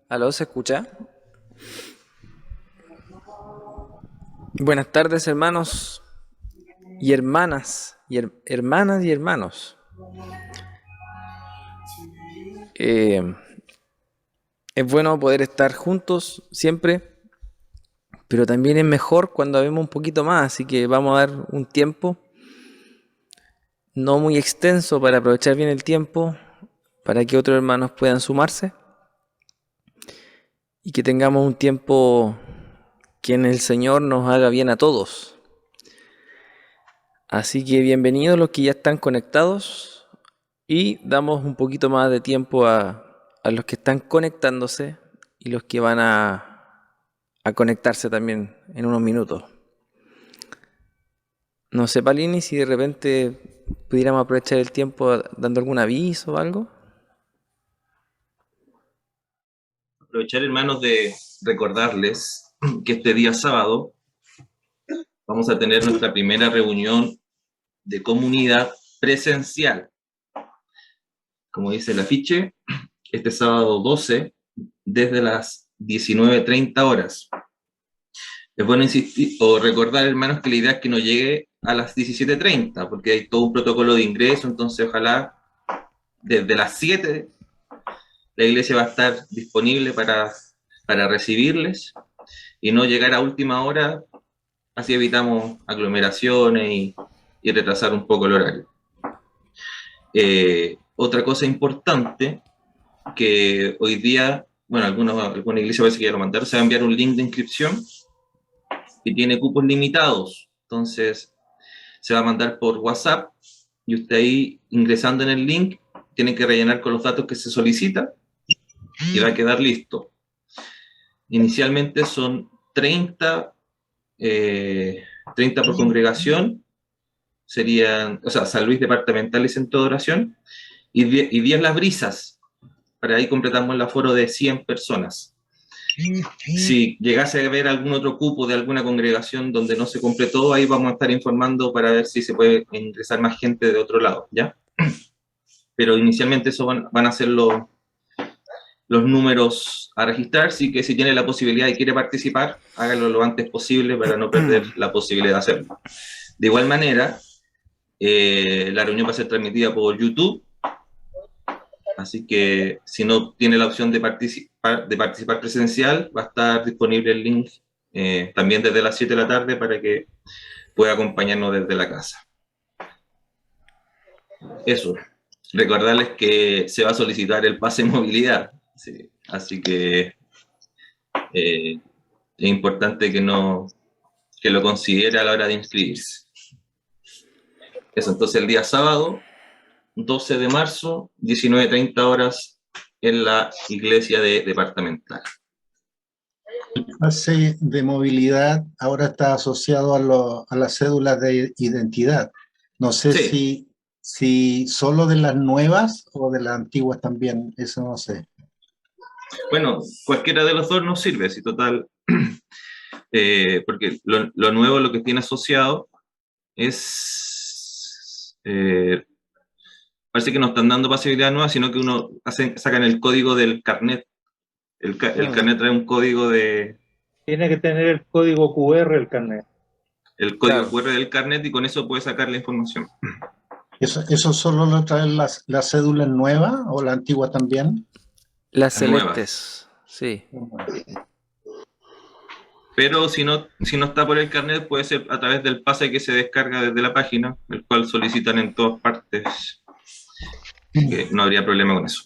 ¿Aló, se escucha? Buenas tardes, hermanos y hermanas, hermanas y hermanos. Eh, es bueno poder estar juntos siempre, pero también es mejor cuando habemos un poquito más, así que vamos a dar un tiempo no muy extenso para aprovechar bien el tiempo, para que otros hermanos puedan sumarse y que tengamos un tiempo que en el Señor nos haga bien a todos. Así que bienvenidos los que ya están conectados y damos un poquito más de tiempo a los que están conectándose y los que van a conectarse también en unos minutos. No sé, Palini, si de repente pudiéramos aprovechar el tiempo dando algún aviso o algo. Aprovechar, hermanos, de recordarles que este día sábado vamos a tener nuestra primera reunión de comunidad presencial. Como dice el afiche, este sábado 12, desde las 19:30 horas. Es bueno insistir o recordar, hermanos, que la idea es que no llegue a las 17:30, porque hay todo un protocolo de ingreso, entonces ojalá desde las 7 la iglesia va a estar disponible para recibirles y no llegar a última hora. Así evitamos aglomeraciones y retrasar un poco el horario. Otra cosa importante, que hoy día, bueno, alguna iglesia parece que ya lo mandaron, se va a enviar un link de inscripción que tiene cupos limitados. Entonces, se va a mandar por WhatsApp y usted ahí, ingresando en el link, tiene que rellenar con los datos que se solicita y va a quedar listo. Inicialmente son 30 por congregación, serían, o sea, San Luis departamental y centro de oración, y 10 Las Brisas. Para ahí completamos el aforo de 100 personas. Si llegase a haber algún otro cupo de alguna congregación donde no se completó, ahí vamos a estar informando para ver si se puede ingresar más gente de otro lado, ¿ya? Pero inicialmente eso van a ser los números a registrar, así que si tiene la posibilidad y quiere participar, hágalo lo antes posible para no perder la posibilidad de hacerlo. De igual manera, la reunión va a ser transmitida por YouTube, así que si no tiene la opción de participar presencial, va a estar disponible el link también desde las 7 de la tarde para que pueda acompañarnos desde la casa. Eso, recordarles que se va a solicitar el pase de movilidad, sí, así que es importante que lo considere a la hora de inscribirse. Eso, entonces el día sábado 12 de marzo, 19:30 horas, en la iglesia departamental. El pase de movilidad ahora está asociado a las cédulas de identidad. No sé si solo de las nuevas o de las antiguas también, eso no sé. Bueno, cualquiera de los dos nos sirve, si total, porque lo nuevo, lo que tiene asociado es... parece que no están dando pasividad nueva, sino que sacan el código del carnet. El carnet trae un código de... Tiene que tener el código QR el carnet. El código QR del carnet, y con eso puede sacar la información. ¿Eso solo lo traen las cédulas nuevas o la antigua también? Las celestes, sí. Pero si no está por el carnet, puede ser a través del pase que se descarga desde la página, el cual solicitan en todas partes. Que no habría problema con eso.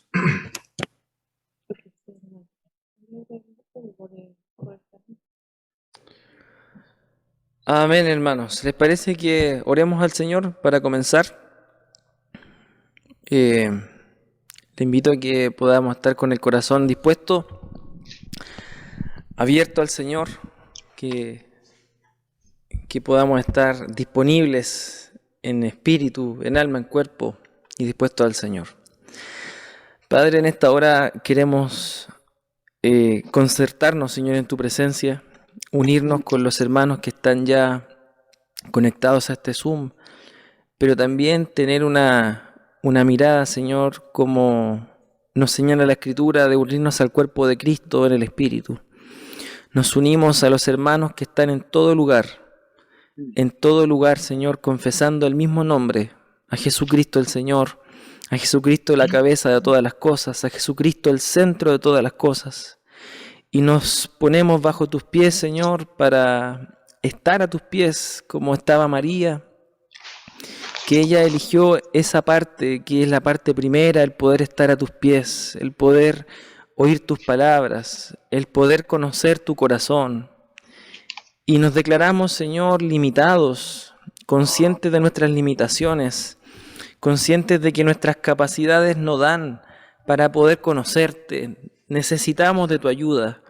Amén, hermanos. ¿Les parece que oremos al Señor para comenzar? Le invito a que podamos estar con el corazón dispuesto, abierto al Señor, que podamos estar disponibles en espíritu, en alma, en cuerpo y dispuestos al Señor. Padre, en esta hora queremos concertarnos, Señor, en tu presencia, unirnos con los hermanos que están ya conectados a este Zoom, pero también tener una mirada, Señor, como nos señala la Escritura de unirnos al cuerpo de Cristo en el Espíritu. Nos unimos a los hermanos que están en todo lugar, Señor, confesando el mismo nombre, a Jesucristo el Señor, a Jesucristo la cabeza de todas las cosas, a Jesucristo el centro de todas las cosas. Y nos ponemos bajo tus pies, Señor, para estar a tus pies como estaba María, que ella eligió esa parte, que es la parte primera, el poder estar a tus pies, el poder oír tus palabras, el poder conocer tu corazón. Y nos declaramos, Señor, limitados, conscientes de nuestras limitaciones, conscientes de que nuestras capacidades no dan para poder conocerte. Necesitamos de tu ayuda,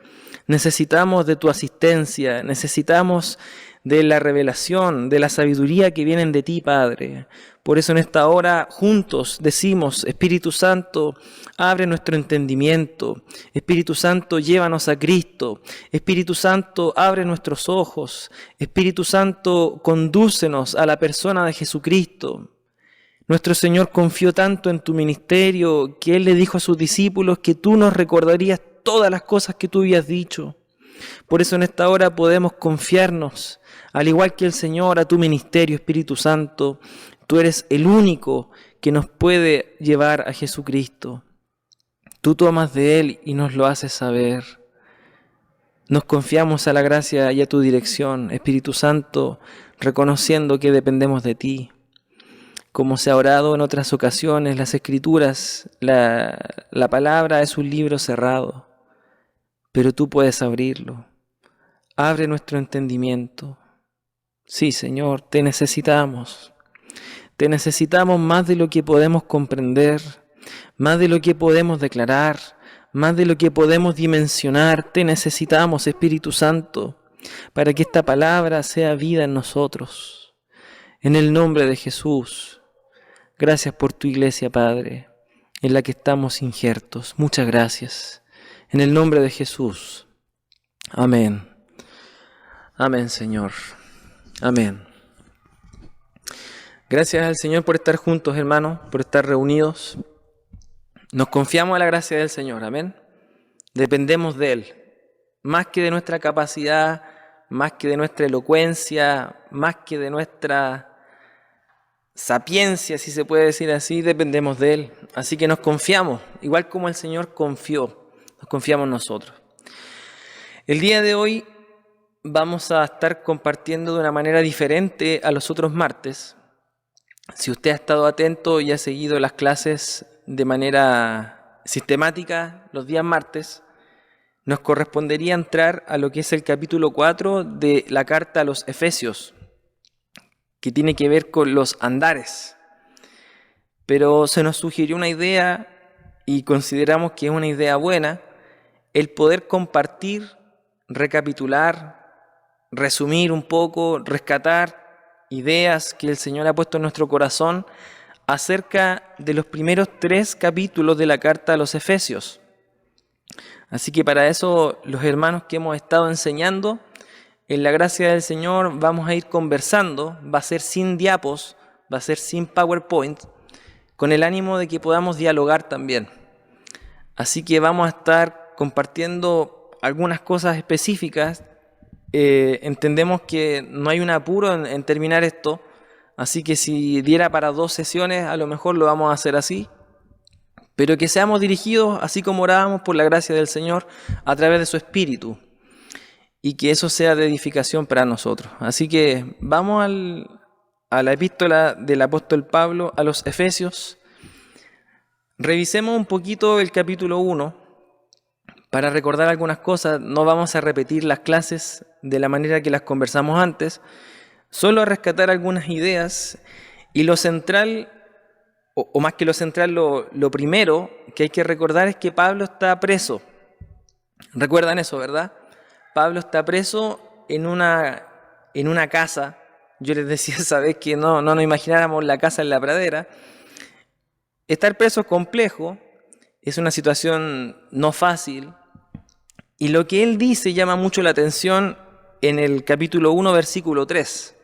necesitamos de tu asistencia, necesitamos de la revelación, de la sabiduría que vienen de ti, Padre. Por eso en esta hora juntos decimos: Espíritu Santo, abre nuestro entendimiento. Espíritu Santo, llévanos a Cristo. Espíritu Santo, abre nuestros ojos. Espíritu Santo, condúcenos a la persona de Jesucristo. Nuestro Señor confió tanto en tu ministerio que Él le dijo a sus discípulos que tú nos recordarías todas las cosas que tú habías dicho. Por eso en esta hora podemos confiarnos, al igual que el Señor, a tu ministerio, Espíritu Santo. Tú eres el único que nos puede llevar a Jesucristo. Tú tomas de Él y nos lo haces saber. Nos confiamos a la gracia y a tu dirección, Espíritu Santo, reconociendo que dependemos de ti. Como se ha orado en otras ocasiones, las Escrituras, la palabra es un libro cerrado, pero tú puedes abrirlo. Abre nuestro entendimiento. Sí, Señor, te necesitamos. Te necesitamos más de lo que podemos comprender, más de lo que podemos declarar, más de lo que podemos dimensionar. Te necesitamos, Espíritu Santo, para que esta palabra sea vida en nosotros. En el nombre de Jesús. Gracias por tu iglesia, Padre, en la que estamos injertos. Muchas gracias. En el nombre de Jesús. Amén. Amén, Señor. Amén. Gracias al Señor por estar juntos, hermanos, por estar reunidos. Nos confiamos a la gracia del Señor. Amén. Dependemos de Él. Más que de nuestra capacidad, más que de nuestra elocuencia, más que de nuestra sapiencia, si se puede decir así, dependemos de Él. Así que nos confiamos, igual como el Señor confió, nos confiamos nosotros. El día de hoy vamos a estar compartiendo de una manera diferente a los otros martes. Si usted ha estado atento y ha seguido las clases de manera sistemática los días martes, nos correspondería entrar a lo que es el capítulo 4 de la carta a los Efesios, que tiene que ver con los andares. Pero se nos sugirió una idea y consideramos que es una idea buena, el poder compartir, recapitular, resumir un poco, rescatar ideas que el Señor ha puesto en nuestro corazón acerca de los primeros 3 capítulos de la carta a los Efesios. Así que para eso los hermanos que hemos estado enseñando, en la gracia del Señor vamos a ir conversando, va a ser sin diapos, va a ser sin PowerPoint, con el ánimo de que podamos dialogar también. Así que vamos a estar compartiendo algunas cosas específicas. Entendemos que no hay un apuro en terminar esto, así que si diera para 2 sesiones, a lo mejor lo vamos a hacer así, pero que seamos dirigidos, así como orábamos, por la gracia del Señor a través de su Espíritu, y que eso sea de edificación para nosotros. Así que vamos a la epístola del apóstol Pablo a los Efesios. Revisemos un poquito el capítulo 1 para recordar algunas cosas. No vamos a repetir las clases de la manera que las conversamos antes, solo a rescatar algunas ideas. Y lo central, o más que lo central, lo primero que hay que recordar es que Pablo está preso. ¿Recuerdan eso, verdad? Pablo está preso en una casa. Yo les decía esa vez que no nos imagináramos la casa en la pradera. Estar preso es complejo, es una situación no fácil. Y lo que él dice llama mucho la atención en el capítulo 1, versículo 3.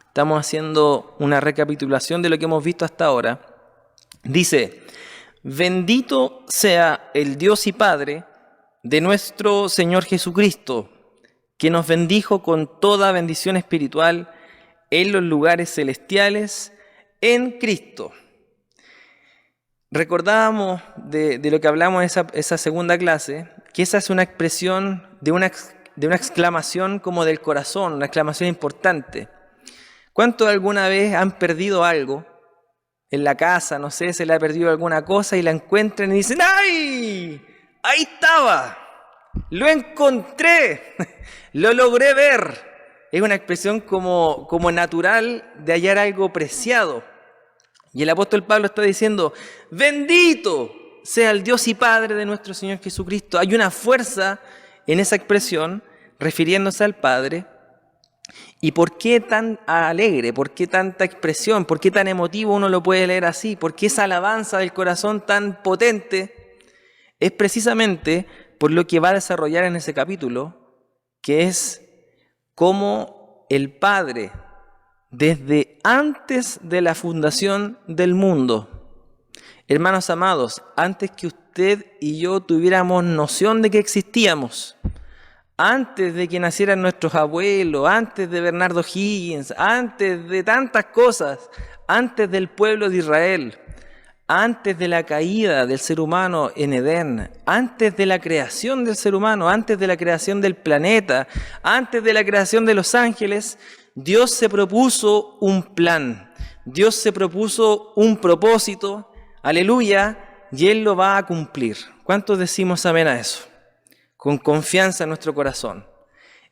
Estamos haciendo una recapitulación de lo que hemos visto hasta ahora. Dice: Bendito sea el Dios y Padre de nuestro Señor Jesucristo, que nos bendijo con toda bendición espiritual en los lugares celestiales en Cristo. Recordábamos de lo que hablamos en esa segunda clase, que esa es una expresión de una exclamación como del corazón, una exclamación importante. ¿Cuántos alguna vez han perdido algo en la casa? No sé, se le ha perdido alguna cosa y la encuentran y dicen: ¡ay! ¡Ahí estaba! ¡Lo encontré! ¡Lo logré ver! Es una expresión como natural de hallar algo preciado. Y el apóstol Pablo está diciendo: bendito sea el Dios y Padre de nuestro Señor Jesucristo. Hay una fuerza en esa expresión refiriéndose al Padre. ¿Y por qué tan alegre? ¿Por qué tanta expresión? ¿Por qué tan emotivo uno lo puede leer así? ¿Por qué esa alabanza del corazón tan potente? Es precisamente por lo que va a desarrollar en ese capítulo, que es cómo el Padre, desde antes de la fundación del mundo, hermanos amados, antes que usted y yo tuviéramos noción de que existíamos, antes de que nacieran nuestros abuelos, antes de Bernardo Higgins, antes de tantas cosas, antes del pueblo de Israel, antes de la caída del ser humano en Edén, antes de la creación del ser humano, antes de la creación del planeta, antes de la creación de los ángeles, Dios se propuso un plan, Dios se propuso un propósito, aleluya, y Él lo va a cumplir. ¿Cuántos decimos amén a eso? Con confianza en nuestro corazón.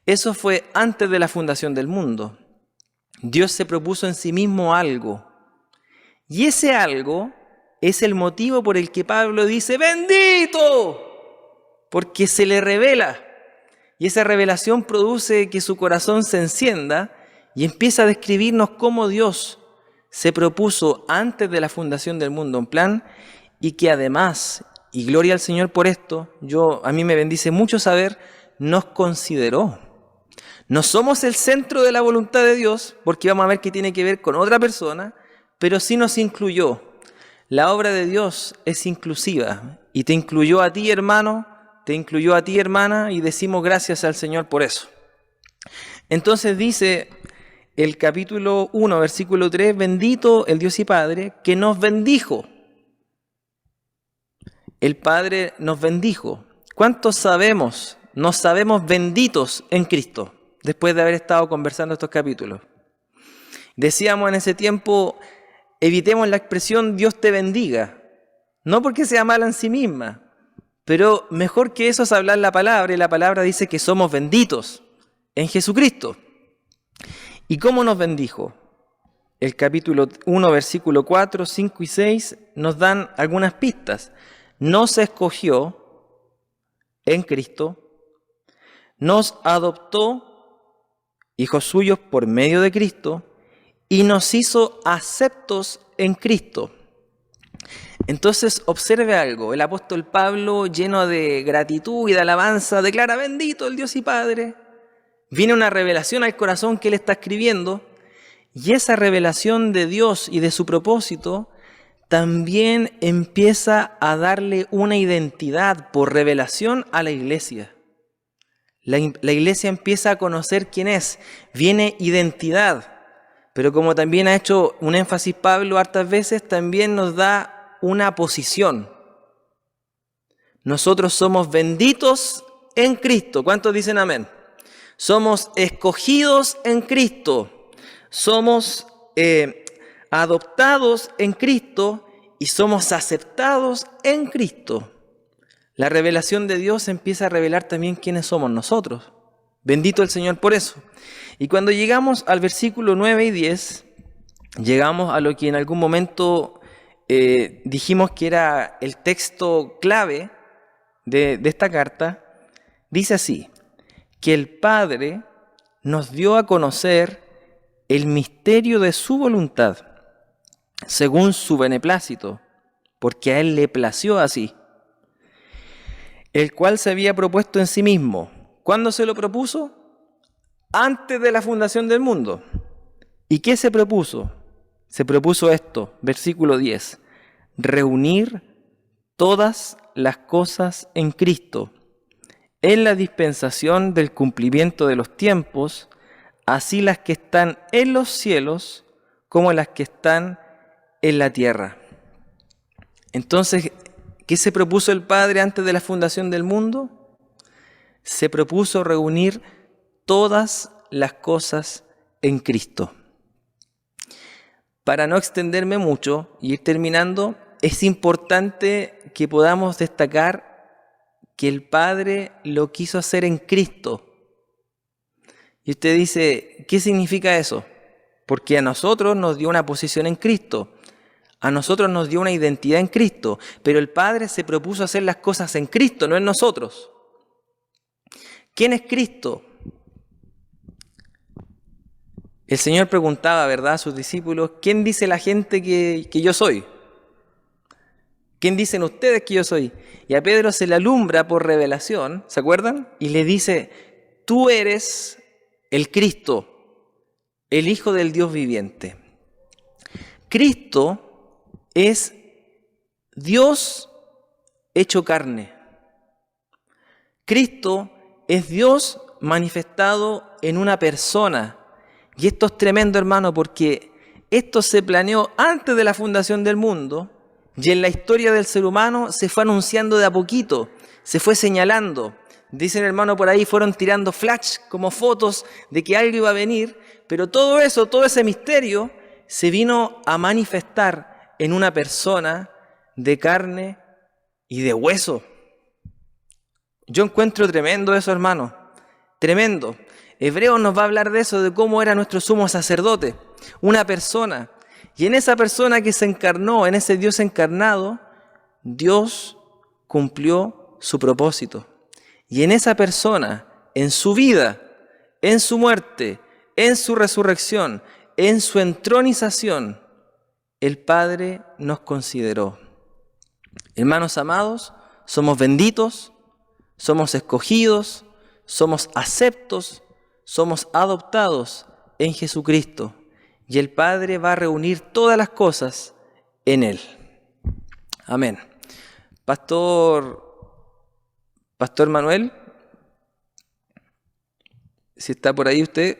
Eso fue antes de la fundación del mundo. Dios se propuso en sí mismo algo. Y ese algo es el motivo por el que Pablo dice: bendito, porque se le revela. Y esa revelación produce que su corazón se encienda y empieza a describirnos cómo Dios se propuso antes de la fundación del mundo un plan, y que además, y gloria al Señor por esto, a mí me bendice mucho saber, nos consideró. No somos el centro de la voluntad de Dios, porque vamos a ver que tiene que ver con otra persona, pero sí nos incluyó. La obra de Dios es inclusiva y te incluyó a ti, hermano, te incluyó a ti, hermana, y decimos gracias al Señor por eso. Entonces dice el capítulo 1, versículo 3, bendito el Dios y Padre que nos bendijo. El Padre nos bendijo. ¿Cuántos sabemos? Nos sabemos benditos en Cristo, después de haber estado conversando estos capítulos. Decíamos en ese tiempo, evitemos la expresión Dios te bendiga, no porque sea mala en sí misma, pero mejor que eso es hablar la palabra, y la palabra dice que somos benditos en Jesucristo. ¿Y cómo nos bendijo? El capítulo 1, versículo 4, 5 y 6 nos dan algunas pistas. Nos escogió en Cristo, nos adoptó hijos suyos por medio de Cristo y nos hizo aceptos en Cristo. Entonces observe algo, el apóstol Pablo, lleno de gratitud y de alabanza, declara: bendito el Dios y Padre. Viene una revelación al corazón que él está escribiendo, y esa revelación de Dios y de su propósito también empieza a darle una identidad por revelación a la iglesia. La iglesia empieza a conocer quién es, viene identidad, pero como también ha hecho un énfasis Pablo hartas veces, también nos da una posición. Nosotros somos benditos en Cristo. ¿Cuántos dicen amén? Somos escogidos en Cristo, somos adoptados en Cristo y somos aceptados en Cristo. La revelación de Dios empieza a revelar también quiénes somos nosotros. Bendito el Señor por eso. Y cuando llegamos al versículo 9 y 10, llegamos a lo que en algún momento dijimos que era el texto clave de esta carta. Dice así: que el Padre nos dio a conocer el misterio de su voluntad, según su beneplácito, porque a Él le plació así, el cual se había propuesto en sí mismo. ¿Cuándo se lo propuso? Antes de la fundación del mundo. ¿Y qué se propuso? Se propuso esto, versículo 10, reunir todas las cosas en Cristo, en la dispensación del cumplimiento de los tiempos, así las que están en los cielos como las que están en la tierra. Entonces, ¿qué se propuso el Padre antes de la fundación del mundo? Se propuso reunir todas las cosas en Cristo. Para no extenderme mucho y ir terminando, es importante que podamos destacar que el Padre lo quiso hacer en Cristo. Y usted dice, ¿qué significa eso? Porque a nosotros nos dio una posición en Cristo, a nosotros nos dio una identidad en Cristo, pero el Padre se propuso hacer las cosas en Cristo, no en nosotros. ¿Quién es Cristo? El Señor preguntaba, ¿verdad?, a sus discípulos, ¿quién dice la gente que yo soy? ¿Quién dicen ustedes que yo soy? Y a Pedro se le alumbra por revelación, ¿se acuerdan? Y le dice, tú eres el Cristo, el Hijo del Dios viviente. Cristo es Dios hecho carne. Cristo es Dios manifestado en una persona. Y esto es tremendo, hermano, porque esto se planeó antes de la fundación del mundo y en la historia del ser humano se fue anunciando de a poquito, se fue señalando. Dicen, hermano, por ahí fueron tirando flash como fotos de que algo iba a venir, pero todo eso, todo ese misterio se vino a manifestar en una persona de carne y de hueso. Yo encuentro tremendo eso, hermano, tremendo. Hebreos nos va a hablar de eso, de cómo era nuestro sumo sacerdote, una persona. Y en esa persona que se encarnó, en ese Dios encarnado, Dios cumplió su propósito. Y en esa persona, en su vida, en su muerte, en su resurrección, en su entronización, el Padre nos consideró. Hermanos amados, somos benditos, somos escogidos, somos aceptos, somos adoptados en Jesucristo y el Padre va a reunir todas las cosas en Él. Amén. Pastor Manuel, si está por ahí usted,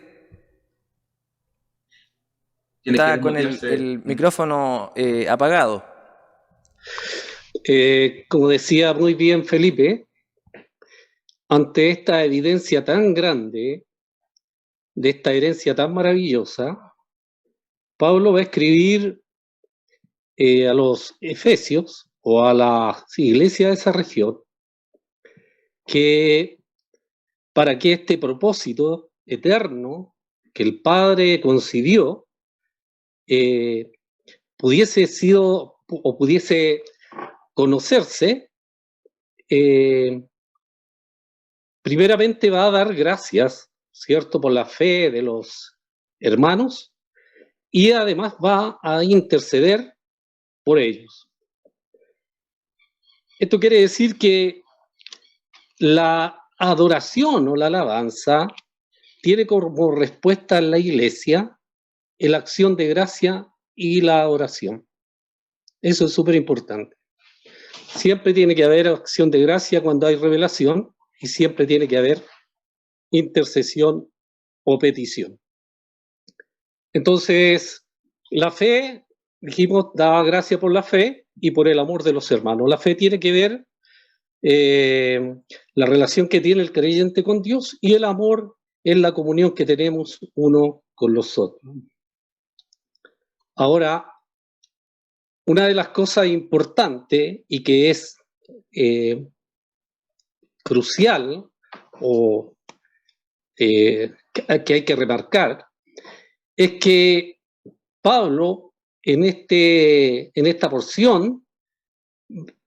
está con el micrófono apagado. Como decía muy bien Felipe, ante esta evidencia tan grande, de esta herencia tan maravillosa, Pablo va a escribir a los efesios o a la iglesia de esa región que para que este propósito eterno que el Padre concibió pudiese conocerse, primeramente va a dar gracias, ¿cierto?, por la fe de los hermanos y además va a interceder por ellos. Esto quiere decir que la adoración o la alabanza tiene como respuesta en la iglesia la acción de gracia y la oración. Eso es súper importante. Siempre tiene que haber acción de gracia cuando hay revelación y siempre tiene que haber intercesión o petición. Entonces, la fe, dijimos, da gracia por la fe y por el amor de los hermanos. La fe tiene que ver la relación que tiene el creyente con Dios y el amor es la comunión que tenemos uno con los otros. Ahora, una de las cosas importantes y que es crucial o que hay que remarcar es que Pablo en esta porción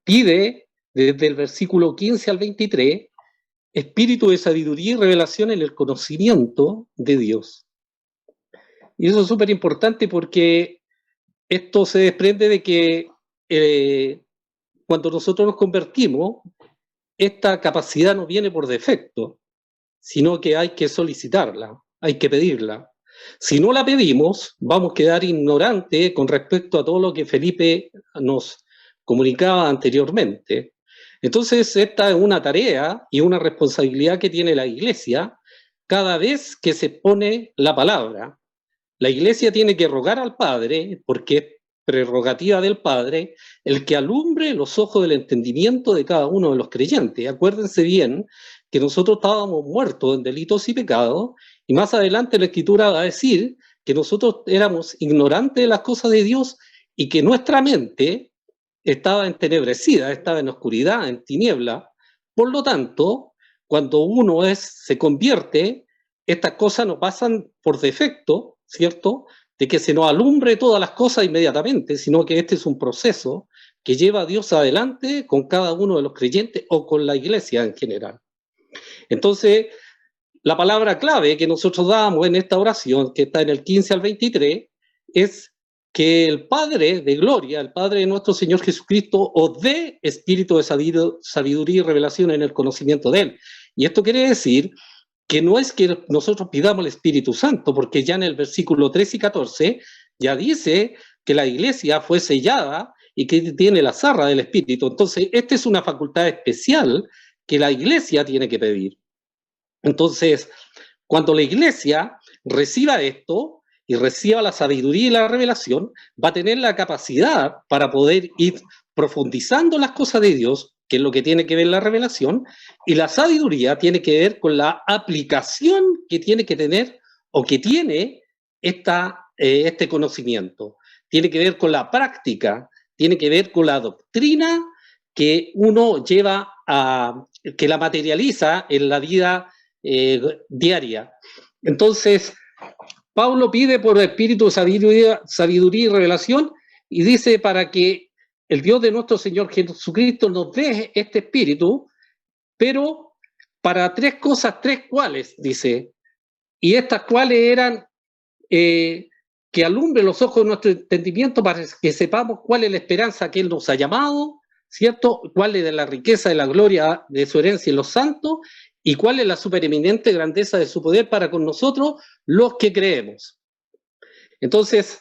pide desde el versículo 15 al 23 espíritu de sabiduría y revelación en el conocimiento de Dios. Y eso es súper importante porque esto se desprende de que cuando nosotros nos convertimos, esta capacidad no viene por defecto, sino que hay que solicitarla, hay que pedirla. Si no la pedimos, vamos a quedar ignorantes con respecto a todo lo que Felipe nos comunicaba anteriormente. Entonces, esta es una tarea y una responsabilidad que tiene la Iglesia cada vez que se pone la palabra. La Iglesia tiene que rogar al Padre, porque es prerrogativa del Padre, el que alumbre los ojos del entendimiento de cada uno de los creyentes. Acuérdense bien que nosotros estábamos muertos en delitos y pecados, y más adelante la Escritura va a decir que nosotros éramos ignorantes de las cosas de Dios y que nuestra mente estaba entenebrecida, estaba en oscuridad, en tiniebla. Por lo tanto, cuando uno se convierte, estas cosas no pasan por defecto, ¿cierto?, de que se nos alumbre todas las cosas inmediatamente, sino que este es un proceso que lleva a Dios adelante con cada uno de los creyentes o con la Iglesia en general. Entonces, la palabra clave que nosotros damos en esta oración, que está en el 15 al 23, es que el Padre de gloria, el Padre de nuestro Señor Jesucristo, os dé espíritu de sabiduría y revelación en el conocimiento de Él. Y esto quiere decir que no es que nosotros pidamos el Espíritu Santo, porque ya en el versículo 13 y 14 ya dice que la Iglesia fue sellada y que tiene la zarra del Espíritu. Entonces, esta es una facultad especial que la Iglesia tiene que pedir. Entonces, cuando la Iglesia reciba esto y reciba la sabiduría y la revelación, va a tener la capacidad para poder ir profundizando las cosas de Dios, que es lo que tiene que ver la revelación, y la sabiduría tiene que ver con la aplicación que tiene que tener o que tiene este conocimiento. Tiene que ver con la práctica, tiene que ver con la doctrina que uno lleva que la materializa en la vida diaria. Entonces, Pablo pide por el espíritu de sabiduría y revelación, y dice para que el Dios de nuestro Señor Jesucristo nos dé este espíritu, pero para tres cosas, tres cuales, dice, y estas cuales eran que alumbre los ojos de nuestro entendimiento para que sepamos cuál es la esperanza que Él nos ha llamado, ¿cierto? Cuál es la riqueza de la gloria de su herencia en los santos, y cuál es la supereminente grandeza de su poder para con nosotros, los que creemos. Entonces,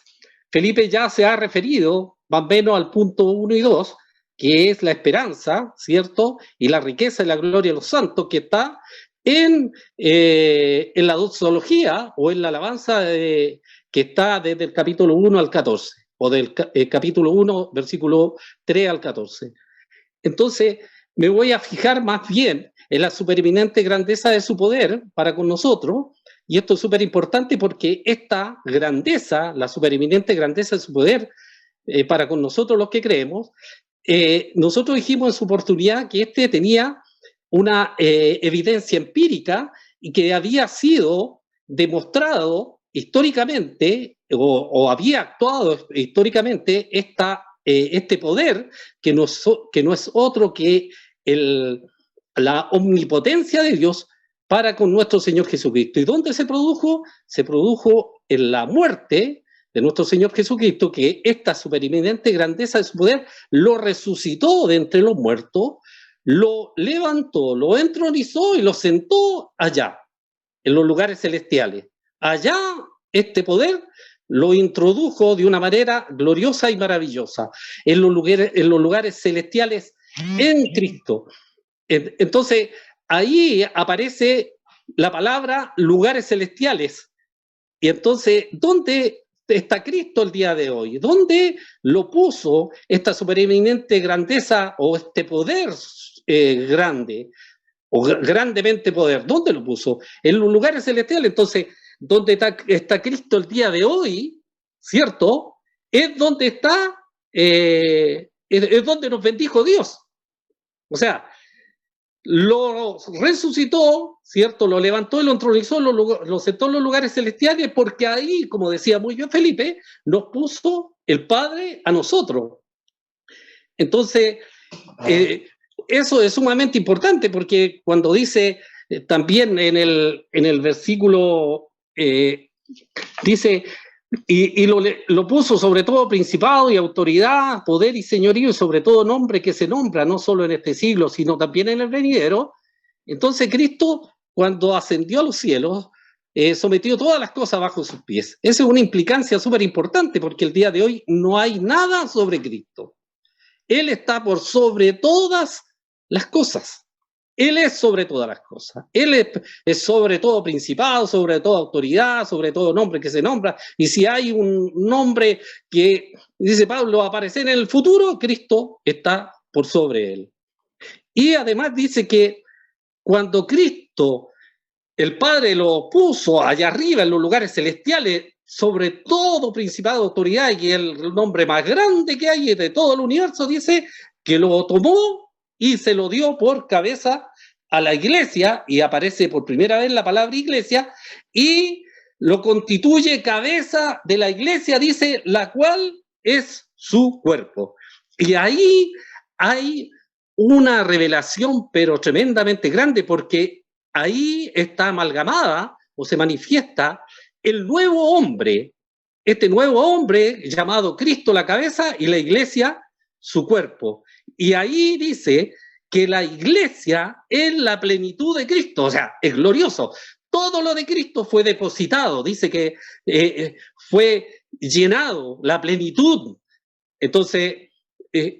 Felipe ya se ha referido más o menos al punto 1 y 2, que es la esperanza, ¿cierto? Y la riqueza y la gloria de los santos, que está en la doxología o en la alabanza que está desde el capítulo 1 al 14, o del capítulo 1, versículo 3 al 14. Entonces, me voy a fijar más bien en la supereminente grandeza de su poder para con nosotros, y esto es súper importante porque esta grandeza, la supereminente grandeza de su poder para con nosotros los que creemos, nosotros dijimos en su oportunidad que este tenía una evidencia empírica y que había sido demostrado históricamente o había actuado históricamente este poder que no es otro que la omnipotencia de Dios para con nuestro Señor Jesucristo. ¿Y dónde se produjo? Se produjo en la muerte de nuestro Señor Jesucristo, que esta supereminente grandeza de su poder lo resucitó de entre los muertos, lo levantó, lo entronizó y lo sentó allá, en los lugares celestiales. Allá este poder lo introdujo de una manera gloriosa y maravillosa, en los lugares celestiales en Cristo. Entonces, ahí aparece la palabra lugares celestiales. Y entonces, ¿dónde está Cristo el día de hoy? ¿Dónde lo puso esta supereminente grandeza o este poder grande o grandemente poder? ¿Dónde lo puso? En los lugares celestiales. Entonces, ¿dónde está Cristo el día de hoy? ¿Cierto? Es donde está, es donde nos bendijo Dios. O sea, lo resucitó, ¿cierto? Lo levantó y lo entronizó, lo sentó en los lugares celestiales, porque ahí, como decía muy bien Felipe, nos puso el Padre a nosotros. Entonces, eso es sumamente importante, porque cuando dice también en el versículo, dice, y lo puso sobre todo principado y autoridad, poder y señorío, y sobre todo nombre que se nombra, no solo en este siglo, sino también en el venidero. Entonces Cristo, cuando ascendió a los cielos, sometió todas las cosas bajo sus pies. Esa es una implicancia súper importante, porque el día de hoy no hay nada sobre Cristo. Él está por sobre todas las cosas. Él es sobre todas las cosas. Él es sobre todo principado, sobre toda autoridad, sobre todo nombre que se nombra. Y si hay un nombre que, dice Pablo, aparecer en el futuro, Cristo está por sobre él. Y además dice que cuando Cristo, el Padre, lo puso allá arriba en los lugares celestiales, sobre todo principado, autoridad, y el nombre más grande que hay de todo el universo, dice que lo tomó y se lo dio por cabeza a la iglesia, y aparece por primera vez la palabra iglesia, y lo constituye cabeza de la iglesia, dice, la cual es su cuerpo. Y ahí hay una revelación, pero tremendamente grande, porque ahí está amalgamada o se manifiesta el nuevo hombre, este nuevo hombre llamado Cristo la cabeza y la iglesia su cuerpo. Y ahí dice que la iglesia es la plenitud de Cristo, o sea, es glorioso. Todo lo de Cristo fue depositado, dice que fue llenado, la plenitud. Entonces,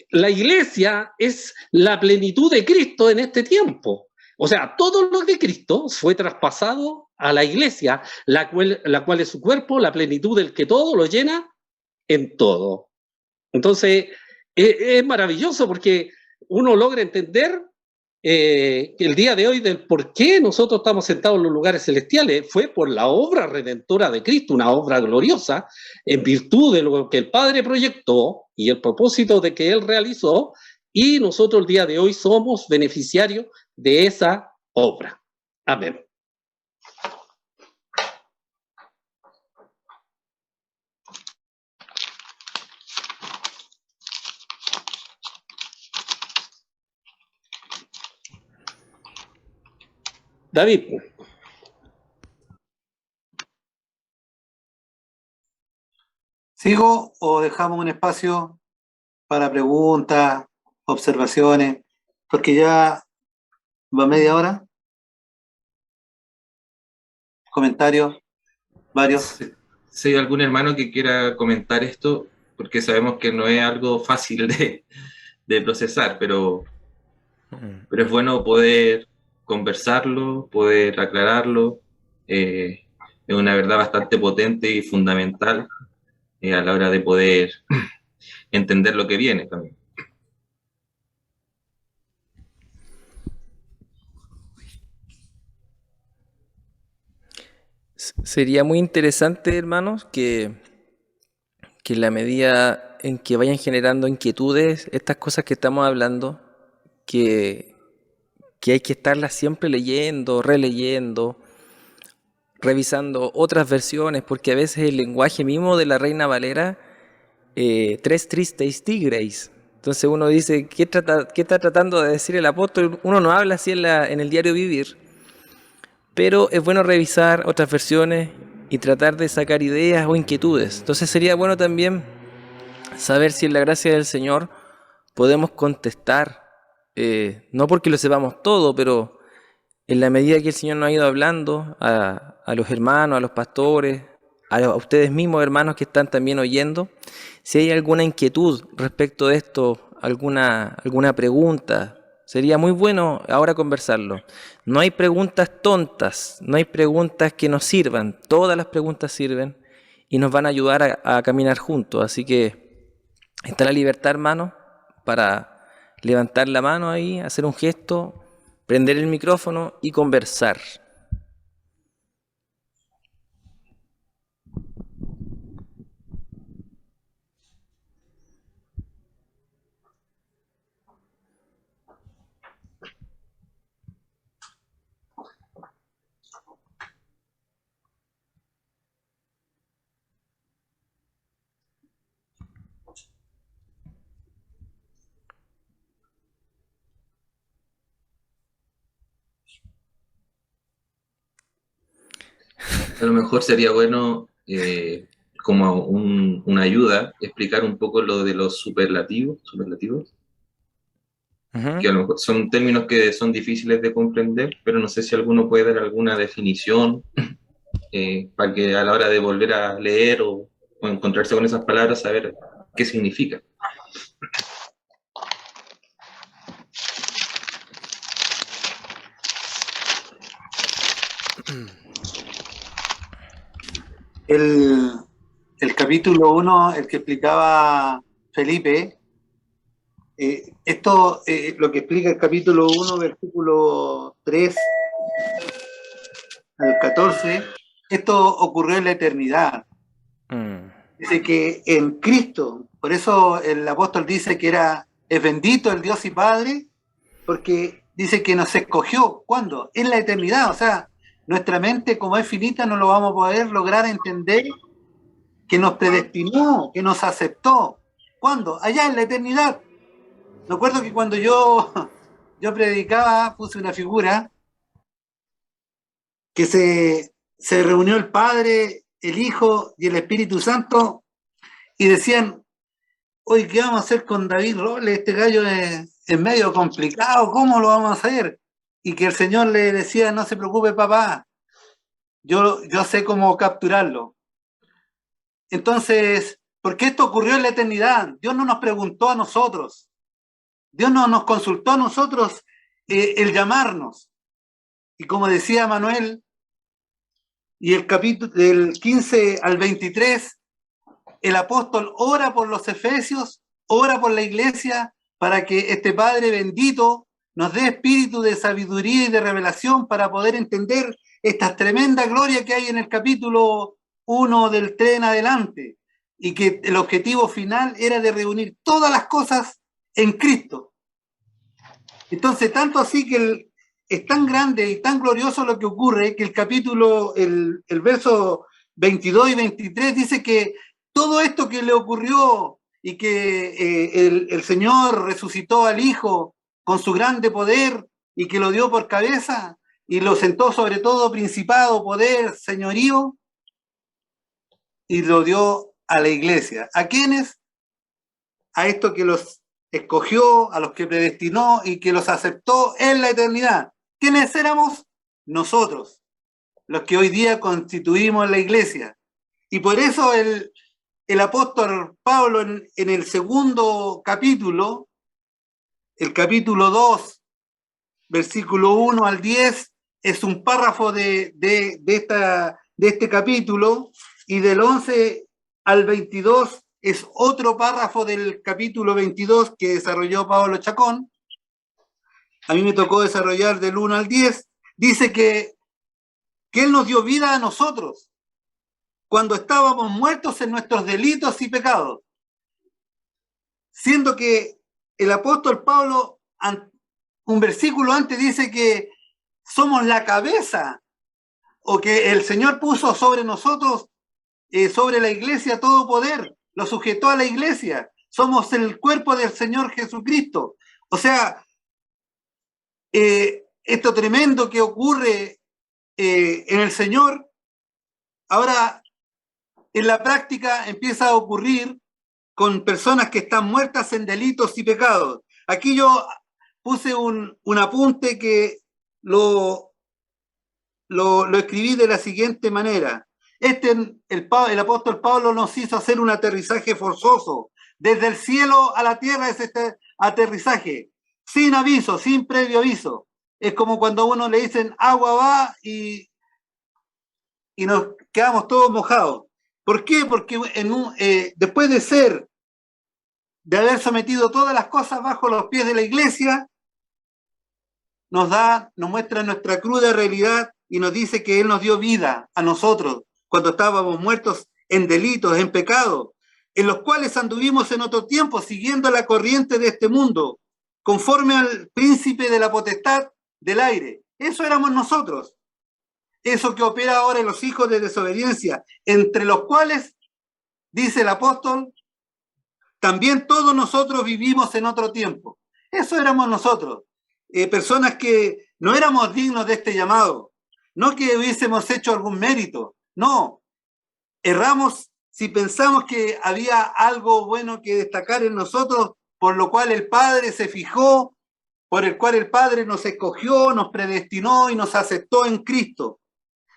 la iglesia es la plenitud de Cristo en este tiempo. O sea, todo lo de Cristo fue traspasado a la iglesia, la cual es su cuerpo, la plenitud del que todo lo llena en todo. Entonces, es maravilloso porque uno logra entender que el día de hoy del por qué nosotros estamos sentados en los lugares celestiales fue por la obra redentora de Cristo, una obra gloriosa, en virtud de lo que el Padre proyectó y el propósito de que Él realizó, y nosotros el día de hoy somos beneficiarios de esa obra. Amén. David. ¿Sigo o dejamos un espacio para preguntas, observaciones? Porque ya va media hora. Comentarios, varios. Si hay algún hermano que quiera comentar esto, porque sabemos que no es algo fácil de procesar, pero es bueno poder conversarlo, poder aclararlo. Es una verdad bastante potente y fundamental a la hora de poder entender lo que viene también. Sería muy interesante, hermanos, que en la medida en que vayan generando inquietudes, estas cosas que estamos hablando, que hay que estarlas siempre leyendo, releyendo, revisando otras versiones, porque a veces el lenguaje mismo de la Reina Valera, tres tristes tigres. Entonces uno dice, ¿qué está tratando de decir el apóstol? Uno no habla así en el diario vivir, pero es bueno revisar otras versiones y tratar de sacar ideas o inquietudes. Entonces sería bueno también saber si en la gracia del Señor podemos contestar, no porque lo sepamos todo, pero en la medida que el Señor nos ha ido hablando a los hermanos, a los pastores, a ustedes mismos hermanos que están también oyendo, si hay alguna inquietud respecto de esto, alguna pregunta, sería muy bueno ahora conversarlo. No hay preguntas tontas, no hay preguntas que nos sirvan, todas las preguntas sirven y nos van a ayudar a caminar juntos, así que está la libertad, hermano, para levantar la mano ahí, hacer un gesto, prender el micrófono y conversar. A lo mejor sería bueno, como una ayuda, explicar un poco lo de los superlativos, que a lo mejor son términos que son difíciles de comprender, pero no sé si alguno puede dar alguna definición para que a la hora de volver a leer o encontrarse con esas palabras, saber qué significa. El capítulo 1, el que explicaba Felipe, lo que explica el capítulo 1, versículo 3 al 14, esto ocurrió en la eternidad. Dice que en Cristo, por eso el apóstol dice que es bendito el Dios y Padre, porque dice que nos escogió. ¿Cuándo? En la eternidad. O sea, nuestra mente, como es finita, no lo vamos a poder lograr entender, que nos predestinó, que nos aceptó. ¿Cuándo? Allá en la eternidad. Me acuerdo que cuando yo predicaba, puse una figura que se reunió el Padre, el Hijo y el Espíritu Santo y decían: oye, ¿qué vamos a hacer con David Robles? Este gallo es medio complicado, ¿cómo lo vamos a hacer? Y que el Señor le decía: no se preocupe, papá, yo sé cómo capturarlo. Entonces, porque esto ocurrió en la eternidad, Dios no nos preguntó a nosotros, Dios no nos consultó a nosotros el llamarnos. Y como decía Manuel, y el capítulo del 15 al 23, el apóstol ora por los efesios, ora por la iglesia, para que este Padre bendito nos dé espíritu de sabiduría y de revelación para poder entender esta tremenda gloria que hay en el capítulo 1 del 3 en adelante, y que el objetivo final era de reunir todas las cosas en Cristo. Entonces, tanto así que es tan grande y tan glorioso lo que ocurre, que el capítulo, el verso 22 y 23 dice que todo esto que le ocurrió y que el Señor resucitó al Hijo con su grande poder y que lo dio por cabeza y lo sentó sobre todo principado, poder, señorío, y lo dio a la iglesia. ¿A quiénes? A estos que los escogió, a los que predestinó y que los aceptó en la eternidad. ¿Quiénes éramos? Nosotros, los que hoy día constituimos la iglesia. Y por eso el apóstol Pablo en el segundo capítulo, el capítulo 2, versículo 1 al 10, es un párrafo de este capítulo, y del 11 al 22 es otro párrafo del capítulo 22 que desarrolló Pablo Chacón. A mí me tocó desarrollar del 1 al 10. Dice que Él nos dio vida a nosotros cuando estábamos muertos en nuestros delitos y pecados. Siendo que el apóstol Pablo, un versículo antes, dice que somos la cabeza, o que el Señor puso sobre nosotros, sobre la iglesia, todo poder, lo sujetó a la iglesia. Somos el cuerpo del Señor Jesucristo. O sea, esto tremendo que ocurre en el Señor, ahora en la práctica empieza a ocurrir con personas que están muertas en delitos y pecados. Aquí yo puse un apunte que lo escribí de la siguiente manera. El apóstol Pablo nos hizo hacer un aterrizaje forzoso. Desde el cielo a la tierra es este aterrizaje, sin aviso, sin previo aviso. Es como cuando a uno le dicen agua va y nos quedamos todos mojados. ¿Por qué? Porque después de haber sometido todas las cosas bajo los pies de la iglesia, nos muestra nuestra cruda realidad y nos dice que Él nos dio vida a nosotros cuando estábamos muertos en delitos, en pecados, en los cuales anduvimos en otro tiempo siguiendo la corriente de este mundo, conforme al príncipe de la potestad del aire. Eso éramos nosotros. Eso que opera ahora en los hijos de desobediencia, entre los cuales, dice el apóstol, también todos nosotros vivimos en otro tiempo. Eso éramos nosotros. Personas que no éramos dignos de este llamado, no que hubiésemos hecho algún mérito, no, erramos si pensamos que había algo bueno que destacar en nosotros, por lo cual el Padre se fijó, por el cual el Padre nos escogió, nos predestinó y nos aceptó en Cristo.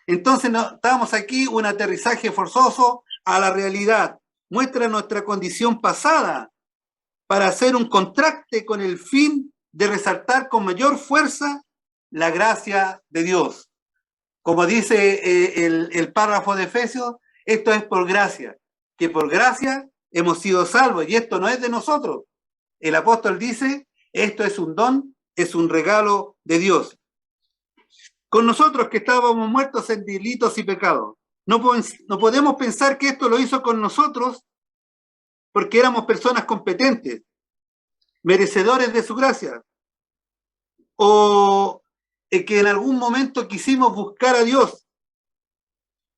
Entonces estamos aquí, un aterrizaje forzoso a la realidad, muestra nuestra condición pasada para hacer un contraste con el fin de resaltar con mayor fuerza la gracia de Dios. Como dice el párrafo de Efesios, esto es por gracia, que por gracia hemos sido salvos, y esto no es de nosotros. El apóstol dice, esto es un don, es un regalo de Dios. Con nosotros que estábamos muertos en delitos y pecados. No podemos pensar que esto lo hizo con nosotros porque éramos personas competentes, merecedores de su gracia, o que en algún momento quisimos buscar a Dios.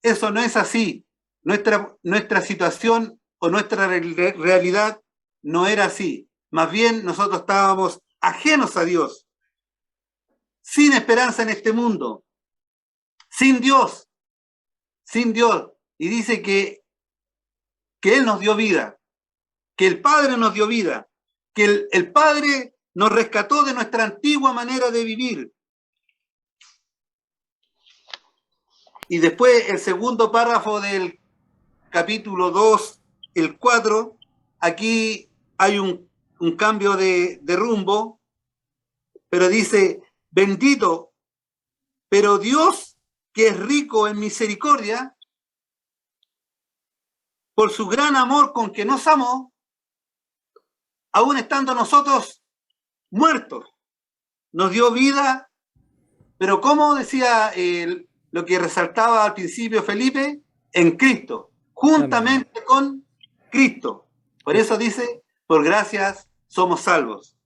Eso no es así. Nuestra situación o nuestra realidad no era así. Más bien nosotros estábamos ajenos a Dios, sin esperanza en este mundo, sin Dios. Y dice que Él nos dio vida, que el Padre nos dio vida, que el Padre nos rescató de nuestra antigua manera de vivir. Y después el segundo párrafo del capítulo 2, el 4, aquí hay un cambio de rumbo, pero dice, bendito, pero Dios, que es rico en misericordia, por su gran amor con que nos amó, aún estando nosotros muertos, nos dio vida, pero como decía lo que resaltaba al principio Felipe, en Cristo, juntamente con Cristo. Por eso dice, por gracias somos salvos.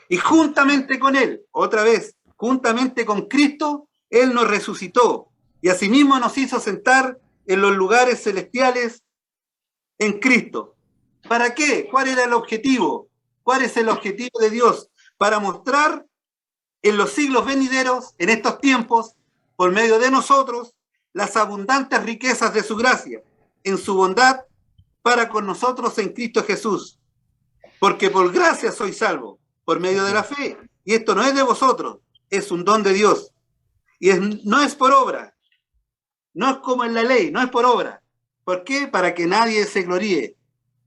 Y juntamente con Él, otra vez, juntamente con Cristo, Él nos resucitó y asimismo nos hizo sentar en los lugares celestiales en Cristo. ¿Para qué? ¿Cuál era el objetivo? ¿Cuál es el objetivo de Dios? Para mostrar en los siglos venideros, en estos tiempos, por medio de nosotros, las abundantes riquezas de su gracia, en su bondad para con nosotros en Cristo Jesús. Porque por gracia soy salvo, por medio de la fe. Y esto no es de vosotros, es un don de Dios. Y no es por obra, no es como en la ley, no es por obra. ¿Por qué? Para que nadie se gloríe.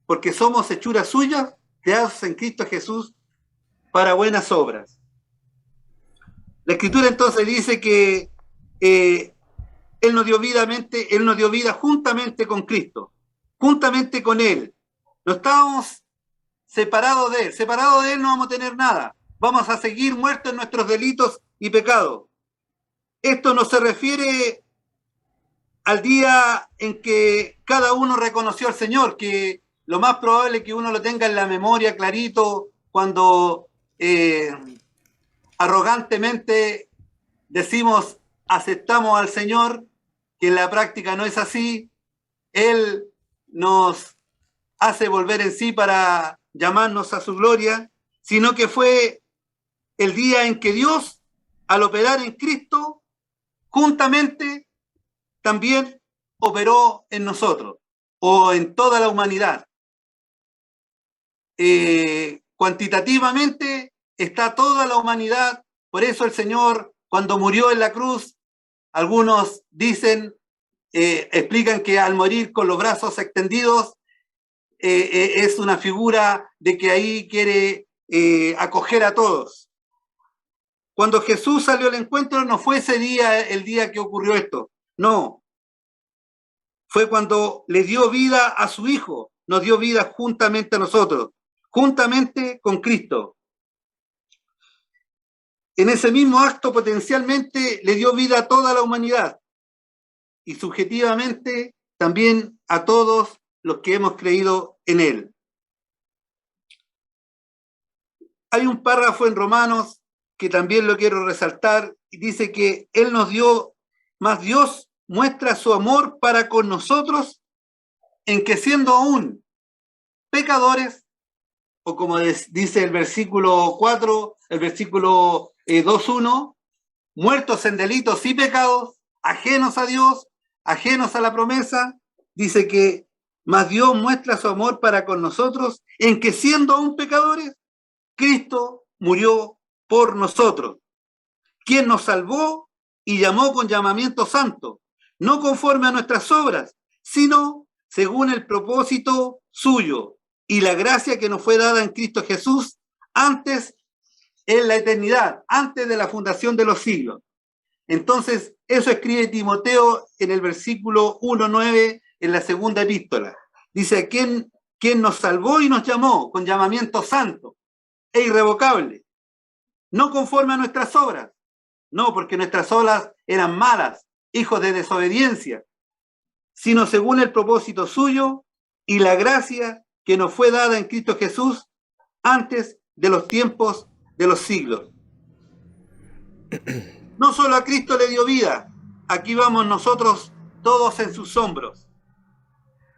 Porque somos hechuras suyas, creados en Cristo Jesús para buenas obras. La Escritura entonces dice que Él nos dio vida juntamente con Cristo, juntamente con Él. No estábamos separados de Él. Separados de Él no vamos a tener nada. Vamos a seguir muertos en nuestros delitos y pecados. Esto no se refiere al día en que cada uno reconoció al Señor, que lo más probable es que uno lo tenga en la memoria clarito cuando arrogantemente decimos aceptamos al Señor, que en la práctica no es así. Él nos hace volver en sí para llamarnos a su gloria, sino que fue el día en que Dios, al operar en Cristo, juntamente también operó en nosotros o en toda la humanidad. Cuantitativamente está toda la humanidad. Por eso el Señor, cuando murió en la cruz, algunos dicen, explican que al morir con los brazos extendidos es una figura de que ahí quiere acoger a todos. Cuando Jesús salió al encuentro, no fue ese día el día que ocurrió esto, no. Fue cuando le dio vida a su Hijo, nos dio vida juntamente a nosotros, juntamente con Cristo. En ese mismo acto potencialmente le dio vida a toda la humanidad y subjetivamente también a todos los que hemos creído en Él. Hay un párrafo en Romanos que también lo quiero resaltar y dice que Él nos dio, más Dios muestra su amor para con nosotros en que siendo aún pecadores, o como dice el versículo 4, el versículo 2.1, muertos en delitos y pecados, ajenos a Dios, ajenos a la promesa, dice que más Dios muestra su amor para con nosotros en que siendo aún pecadores, Cristo murió por nosotros, quien nos salvó y llamó con llamamiento santo, no conforme a nuestras obras, sino según el propósito suyo y la gracia que nos fue dada en Cristo Jesús antes en la eternidad, antes de la fundación de los siglos. Entonces, eso escribe Timoteo en el versículo 1:9 en la segunda epístola. Dice, ¿quién nos salvó y nos llamó con llamamiento santo e irrevocable? No conforme a nuestras obras. No, porque nuestras obras eran malas, hijos de desobediencia, sino según el propósito suyo y la gracia que nos fue dada en Cristo Jesús antes de los tiempos de los siglos. No solo a Cristo le dio vida, aquí vamos nosotros todos en sus hombros.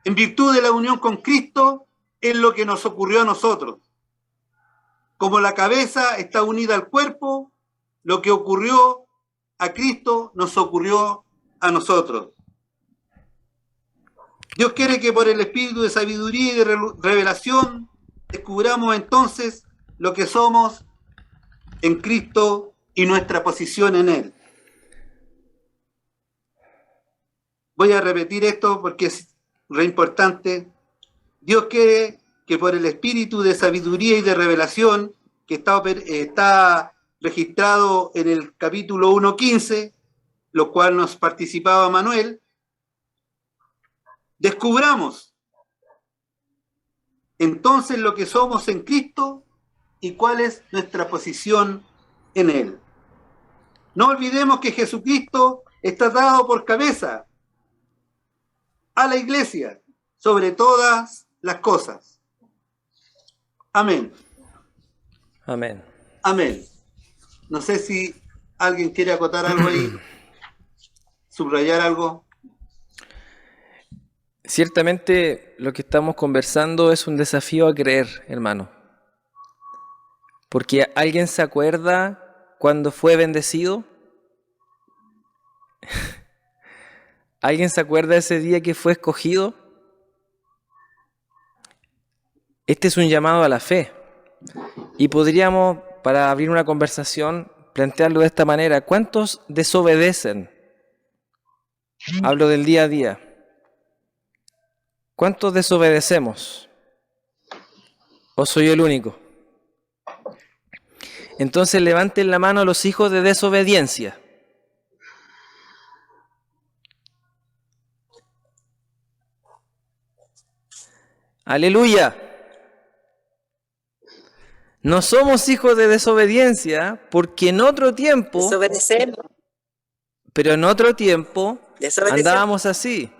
En virtud de la unión con Cristo es lo que nos ocurrió a nosotros. Como la cabeza está unida al cuerpo, lo que ocurrió a Cristo nos ocurrió a nosotros. Dios quiere que por el espíritu de sabiduría y de revelación descubramos entonces lo que somos en Cristo y nuestra posición en Él. Voy a repetir esto porque es re importante. Dios quiere que por el espíritu de sabiduría y de revelación que está registrado en el capítulo 1:15, lo cual nos participaba Manuel, descubramos entonces lo que somos en Cristo y cuál es nuestra posición en Él. No olvidemos que Jesucristo está dado por cabeza a la iglesia sobre todas las cosas. Amén. Amén. Amén. No sé si alguien quiere acotar algo ahí, subrayar algo. Ciertamente lo que estamos conversando es un desafío a creer, hermano. Porque ¿alguien se acuerda cuando fue bendecido? ¿Alguien se acuerda ese día que fue escogido? Este es un llamado a la fe. Y podríamos, para abrir una conversación, plantearlo de esta manera. ¿Cuántos desobedecen? Hablo del día a día. ¿Cuántos desobedecemos? ¿O soy el único? Entonces levanten la mano a los hijos de desobediencia. Aleluya. No somos hijos de desobediencia porque en otro tiempo, Desobedecemos. pero en otro tiempo andábamos así.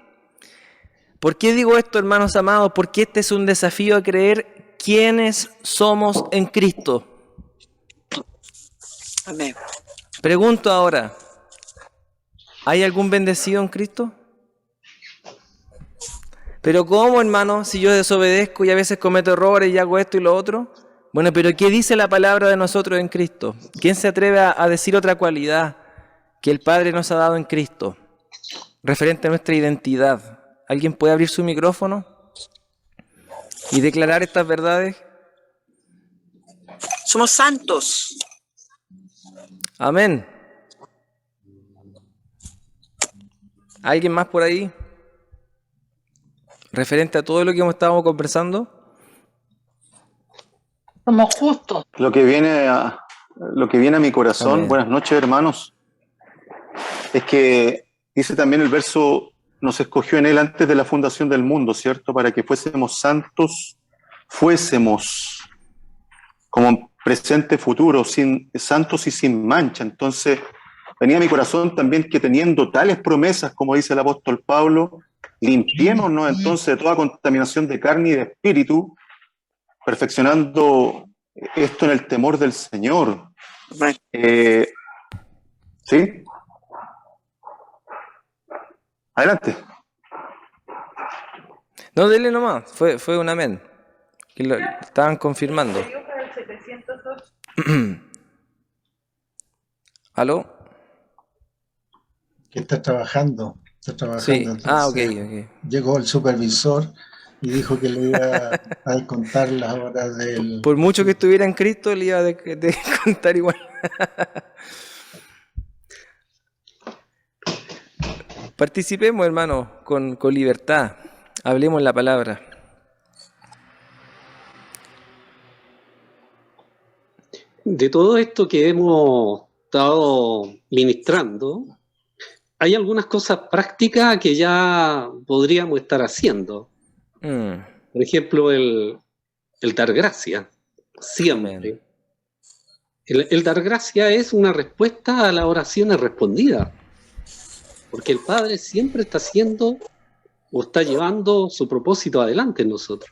¿Por qué digo esto, hermanos amados? Porque este es un desafío a creer quiénes somos en Cristo. Amén. Pregunto ahora, ¿hay algún bendecido en Cristo? Pero ¿cómo, hermano? Si yo desobedezco y a veces cometo errores y hago esto y lo otro. Bueno, pero ¿qué dice la palabra de nosotros en Cristo? ¿Quién se atreve a decir otra cualidad que el Padre nos ha dado en Cristo? Referente a nuestra identidad. ¿Alguien puede abrir su micrófono y declarar estas verdades? Somos santos. Amén. ¿Alguien más por ahí? Referente a todo lo que hemos estado conversando. Somos justos. Lo que viene a mi corazón, Amén. Buenas noches, hermanos, es que dice también el verso, nos escogió en Él antes de la fundación del mundo, ¿cierto? Para que fuésemos santos, como presente, futuro, santos y sin mancha. Entonces, venía a mi corazón también que teniendo tales promesas, como dice el apóstol Pablo, limpiémonos entonces de toda contaminación de carne y de espíritu, perfeccionando esto en el temor del Señor. ¿Sí? Adelante. No, dele nomás, fue un amén. Que lo estaban confirmando. ¿Aló? Que está trabajando. Sí. Ah, ok. Llegó el supervisor y dijo que le iba a descontar las horas del... Por mucho que estuviera en Cristo, le iba a contar igual. Participemos, hermano, con libertad. Hablemos la palabra. De todo esto que hemos estado ministrando, hay algunas cosas prácticas que ya podríamos estar haciendo. Por ejemplo, el dar gracia, siempre. El dar gracia es una respuesta a las oraciones respondidas, porque el Padre siempre está haciendo o está llevando su propósito adelante en nosotros.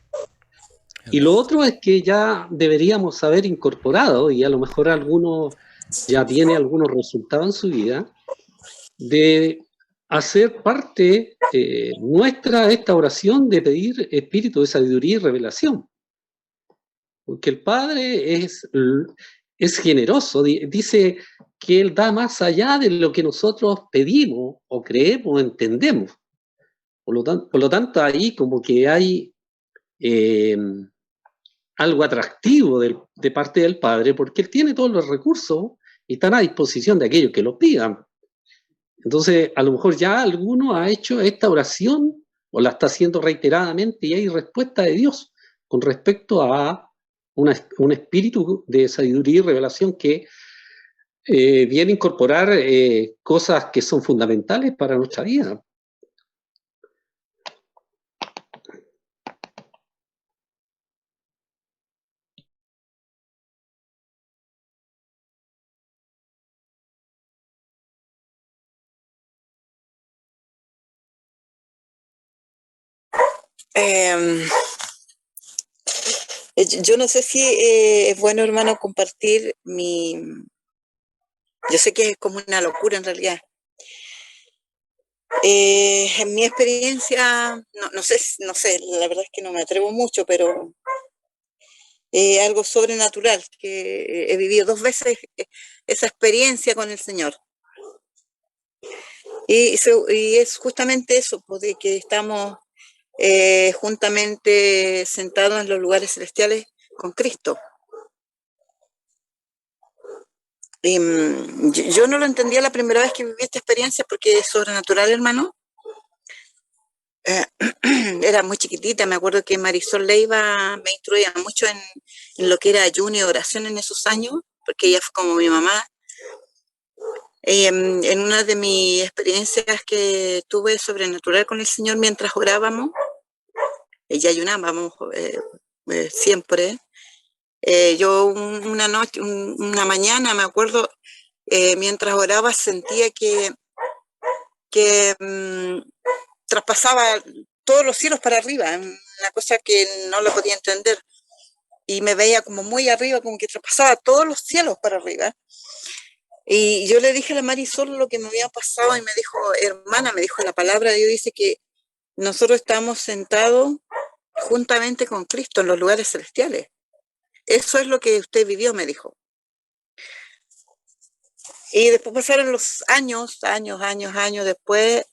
Y lo otro es que ya deberíamos haber incorporado, y a lo mejor alguno ya tiene algunos resultados en su vida, de hacer parte nuestra esta oración de pedir espíritu de sabiduría y revelación. Porque el Padre es generoso, dice que Él da más allá de lo que nosotros pedimos o creemos o entendemos. Por lo tanto, ahí como que hay algo atractivo de parte del Padre, porque Él tiene todos los recursos y están a disposición de aquellos que lo pidan. Entonces, a lo mejor ya alguno ha hecho esta oración o la está haciendo reiteradamente y hay respuesta de Dios con respecto a un espíritu de sabiduría y revelación que viene a incorporar cosas que son fundamentales para nuestra vida. Yo no sé si es bueno, hermano, compartir yo sé que es como una locura en realidad. En mi experiencia, no sé, la verdad es que no me atrevo mucho, pero algo sobrenatural, que he vivido 2 veces esa experiencia con el Señor. Y es justamente eso, pues, de que estamos juntamente sentados en los lugares celestiales con Cristo. Y, yo no lo entendía la primera vez que viví esta experiencia porque es sobrenatural, hermano. Era muy chiquitita, me acuerdo que Marisol Leiva me instruía mucho en lo que era ayuno y oración en esos años, porque ella fue como mi mamá. En una de mis experiencias que tuve sobrenatural con el Señor mientras orábamos, y ayunábamos siempre, yo una noche, una mañana, me acuerdo, mientras oraba sentía que traspasaba todos los cielos para arriba, una cosa que no la podía entender. Y me veía como muy arriba, como que traspasaba todos los cielos para arriba. Y yo le dije a la Marisol lo que me había pasado y me dijo, hermana, me dijo, la palabra de Dios dice que nosotros estamos sentados juntamente con Cristo en los lugares celestiales. Eso es lo que usted vivió, me dijo. Y después pasaron los años después,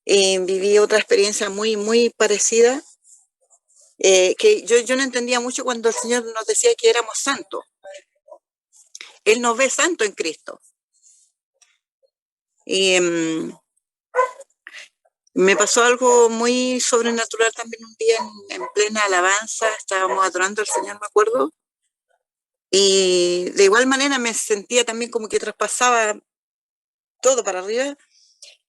viví otra experiencia muy, muy parecida, que yo no entendía mucho cuando el Señor nos decía que éramos santos. Él nos ve santo en Cristo. Y me pasó algo muy sobrenatural también un día en plena alabanza, estábamos adorando al Señor, me acuerdo, y de igual manera me sentía también como que traspasaba todo para arriba,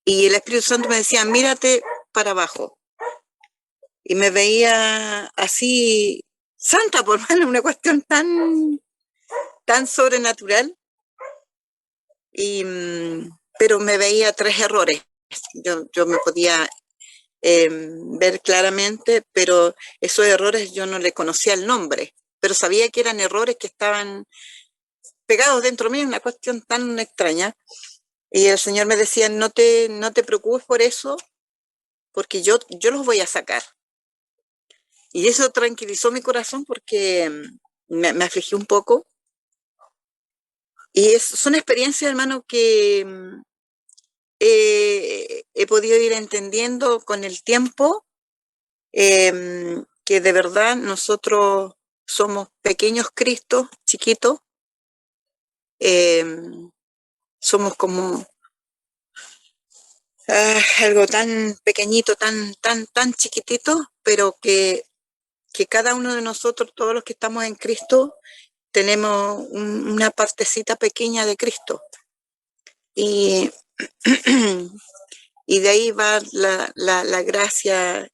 y el Espíritu Santo me decía, mírate para abajo. Y me veía así, santa, por menos, una cuestión tan sobrenatural, pero me veía 3 errores. Yo me podía ver claramente, pero esos errores yo no le conocía el nombre, pero sabía que eran errores que estaban pegados dentro mío, una cuestión tan extraña. Y el Señor me decía, no te preocupes por eso, porque yo los voy a sacar. Y eso tranquilizó mi corazón porque me afligí un poco. Y son experiencias, hermano, que he podido ir entendiendo con el tiempo, que de verdad nosotros somos pequeños Cristos, chiquitos, somos como algo tan pequeñito, tan chiquitito, pero que cada uno de nosotros, todos los que estamos en Cristo, tenemos una partecita pequeña de Cristo. Y, y de ahí va la gracia,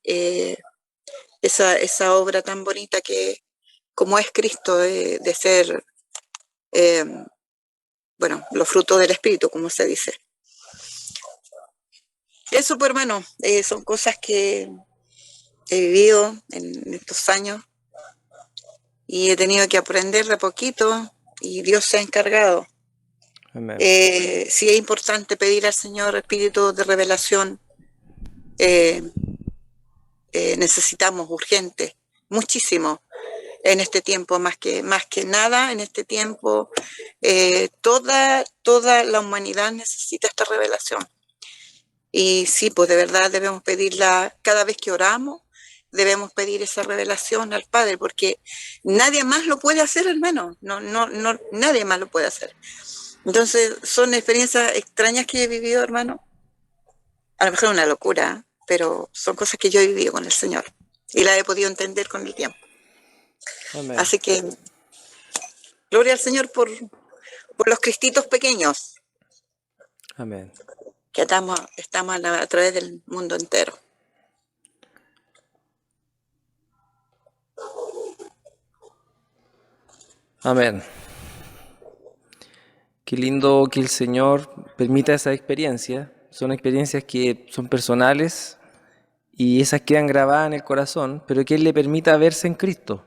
esa obra tan bonita que, como es Cristo, de ser, bueno, los frutos del Espíritu, como se dice. Eso, pues, hermano, son cosas que he vivido en estos años y he tenido que aprender de poquito y Dios se ha encargado. Amén. Sí es importante pedir al Señor espíritu de revelación. Necesitamos urgente, muchísimo en este tiempo, más que nada en este tiempo. Toda la humanidad necesita esta revelación. Y sí, pues de verdad debemos pedirla cada vez que oramos, debemos pedir esa revelación al Padre, porque nadie más lo puede hacer, hermano. No, nadie más lo puede hacer. Entonces, son experiencias extrañas que he vivido, hermano. A lo mejor es una locura, pero son cosas que yo he vivido con el Señor y las he podido entender con el tiempo. Amén. Así que, gloria al Señor por los cristitos pequeños. Amén. Que estamos a través del mundo entero. Amén. Qué lindo que el Señor permita esa experiencia. Son experiencias que son personales y esas quedan grabadas en el corazón, pero que Él le permita verse en Cristo.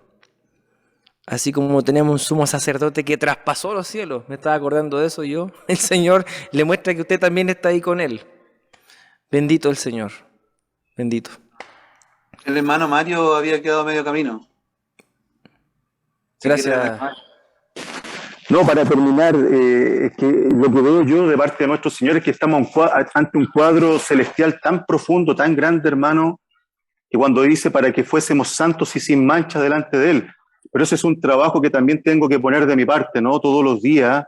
Así como tenemos un sumo sacerdote que traspasó los cielos, me estaba acordando de eso yo, el Señor le muestra que usted también está ahí con Él. Bendito el Señor, bendito. El hermano Mario había quedado medio camino. Gracias. No, para terminar, es que lo que veo yo de parte de nuestros señores es que estamos ante un cuadro celestial tan profundo, tan grande, hermano, que cuando dice para que fuésemos santos y sin mancha delante de Él. Pero ese es un trabajo que también tengo que poner de mi parte, ¿no? Todos los días,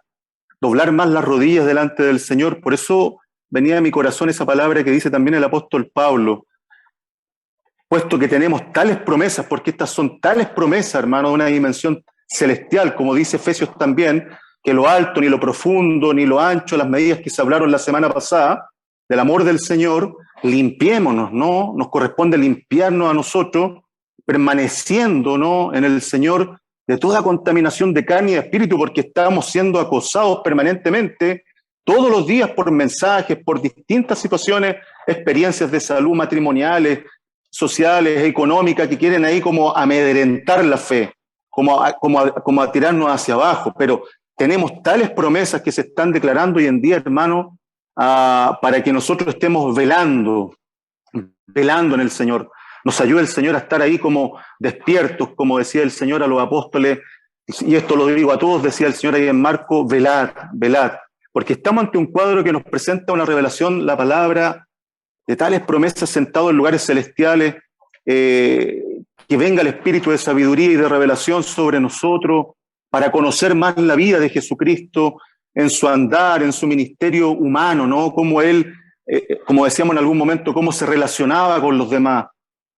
doblar más las rodillas delante del Señor. Por eso venía a mi corazón esa palabra que dice también el apóstol Pablo, puesto que tenemos tales promesas, porque estas son tales promesas, hermano, de una dimensión celestial, como dice Efesios también, que lo alto, ni lo profundo, ni lo ancho, las medidas que se hablaron la semana pasada, del amor del Señor, limpiémonos, ¿no? Nos corresponde limpiarnos a nosotros, permaneciendo, ¿no?, en el Señor de toda contaminación de carne y de espíritu, porque estamos siendo acosados permanentemente, todos los días por mensajes, por distintas situaciones, experiencias de salud matrimoniales, sociales, económicas, que quieren ahí como amedrentar la fe, como a tirarnos hacia abajo, pero tenemos tales promesas que se están declarando hoy en día, hermano, para que nosotros estemos velando en el Señor. Nos ayuda el Señor a estar ahí como despiertos, como decía el Señor a los apóstoles, y esto lo digo a todos, decía el Señor ahí en Marcos, velad, porque estamos ante un cuadro que nos presenta una revelación, la palabra, de tales promesas sentados en lugares celestiales, que venga el espíritu de sabiduría y de revelación sobre nosotros para conocer más la vida de Jesucristo en su andar, en su ministerio humano, ¿no? Cómo Él, como decíamos en algún momento, cómo se relacionaba con los demás,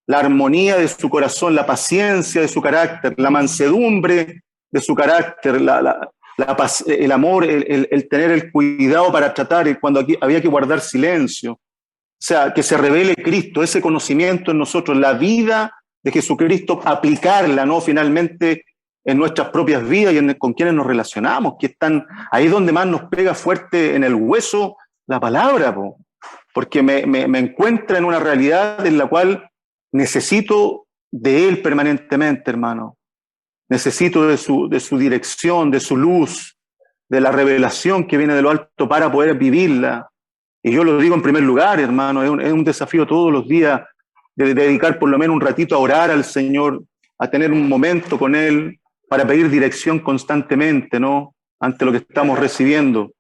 la armonía de su corazón, la paciencia de su carácter, la mansedumbre de su carácter, el amor, el tener el cuidado para tratar cuando aquí había que guardar silencio. O sea, que se revele Cristo, ese conocimiento en nosotros, la vida de Jesucristo, aplicarla, ¿no?, finalmente en nuestras propias vidas y con quienes nos relacionamos, que están ahí donde más nos pega fuerte en el hueso la palabra, porque me encuentra en una realidad en la cual necesito de Él permanentemente, hermano. Necesito de su dirección, de su luz, de la revelación que viene de lo alto para poder vivirla. Y yo lo digo en primer lugar, hermano, es un desafío todos los días de dedicar por lo menos un ratito a orar al Señor, a tener un momento con Él para pedir dirección constantemente, ¿no?, ante lo que estamos recibiendo.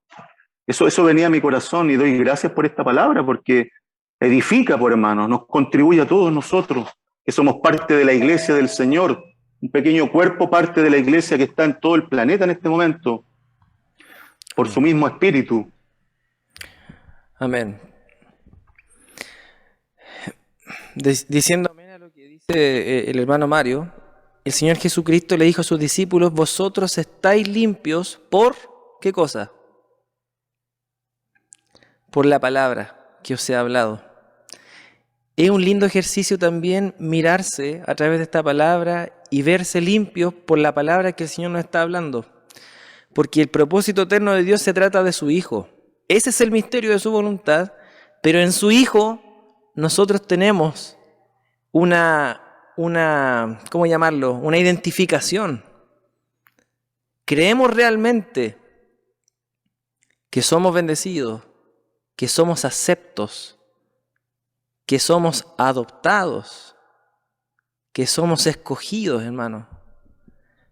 Eso venía a mi corazón y doy gracias por esta palabra porque edifica, por hermano, nos contribuye a todos nosotros que somos parte de la iglesia del Señor, un pequeño cuerpo, parte de la iglesia que está en todo el planeta en este momento, por su mismo espíritu. Amén. Diciendo amén a lo que dice el hermano Mario, el Señor Jesucristo le dijo a sus discípulos, vosotros estáis limpios por, ¿qué cosa? Por la palabra que os he hablado. Es un lindo ejercicio también mirarse a través de esta palabra y verse limpios por la palabra que el Señor nos está hablando. Porque el propósito eterno de Dios se trata de su Hijo. Ese es el misterio de su voluntad, pero en su Hijo nosotros tenemos una ¿cómo llamarlo? Una identificación. Creemos realmente que somos bendecidos, que somos aceptos, que somos adoptados, que somos escogidos, hermano.